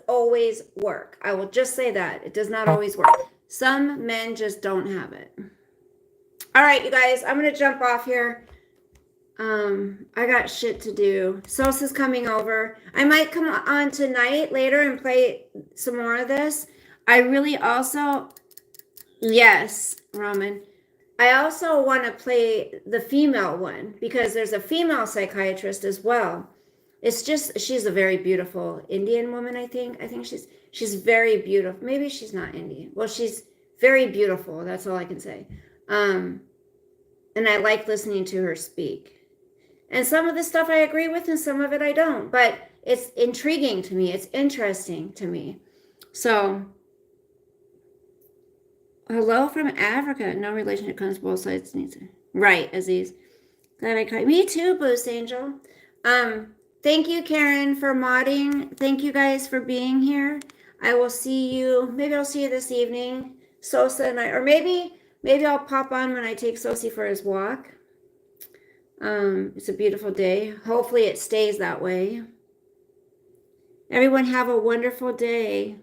work. I will just say that. It does not always work. Some men just don't have it. All right, you guys, I'm going to jump off here. I got shit to do. Sosa's coming over. I might come on tonight later and play some more of this. I really also, yes, Roman. I also want to play the female one, because there's a female psychiatrist as well. It's just, she's a very beautiful Indian woman, I think. I think she's very beautiful. Maybe she's not Indian. Well, she's very beautiful. That's all I can say. And I like listening to her speak. And some of the stuff I agree with and some of it I don't. But it's intriguing to me. It's interesting to me. So... Hello from Africa. No relationship comes both sides needs it. Right, Aziz. Glad I caught. Me too, Boost Angel. Thank you, Karen, for modding. Thank you guys for being here. I will see you. Maybe I'll see you this evening. Sosa and I, or maybe I'll pop on when I take Sosi for his walk. It's a beautiful day. Hopefully it stays that way. Everyone have a wonderful day.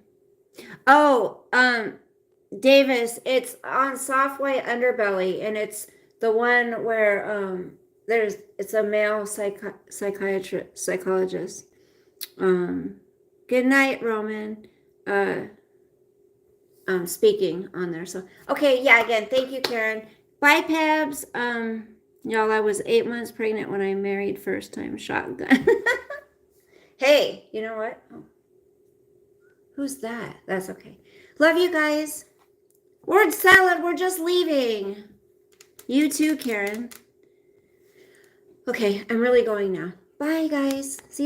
Oh, Davis, it's on Softway Underbelly, and it's the one where it's a male psychologist. Good night, Roman. Speaking on there. So okay, yeah, again, thank you, Karen. Bye, Pabs. Y'all, I was 8 months pregnant when I married first time shotgun. Hey, you know what? Oh. Who's that? That's okay. Love you guys. Word salad, we're just leaving. You too, Karen. Okay, I'm really going now. Bye, guys. See you.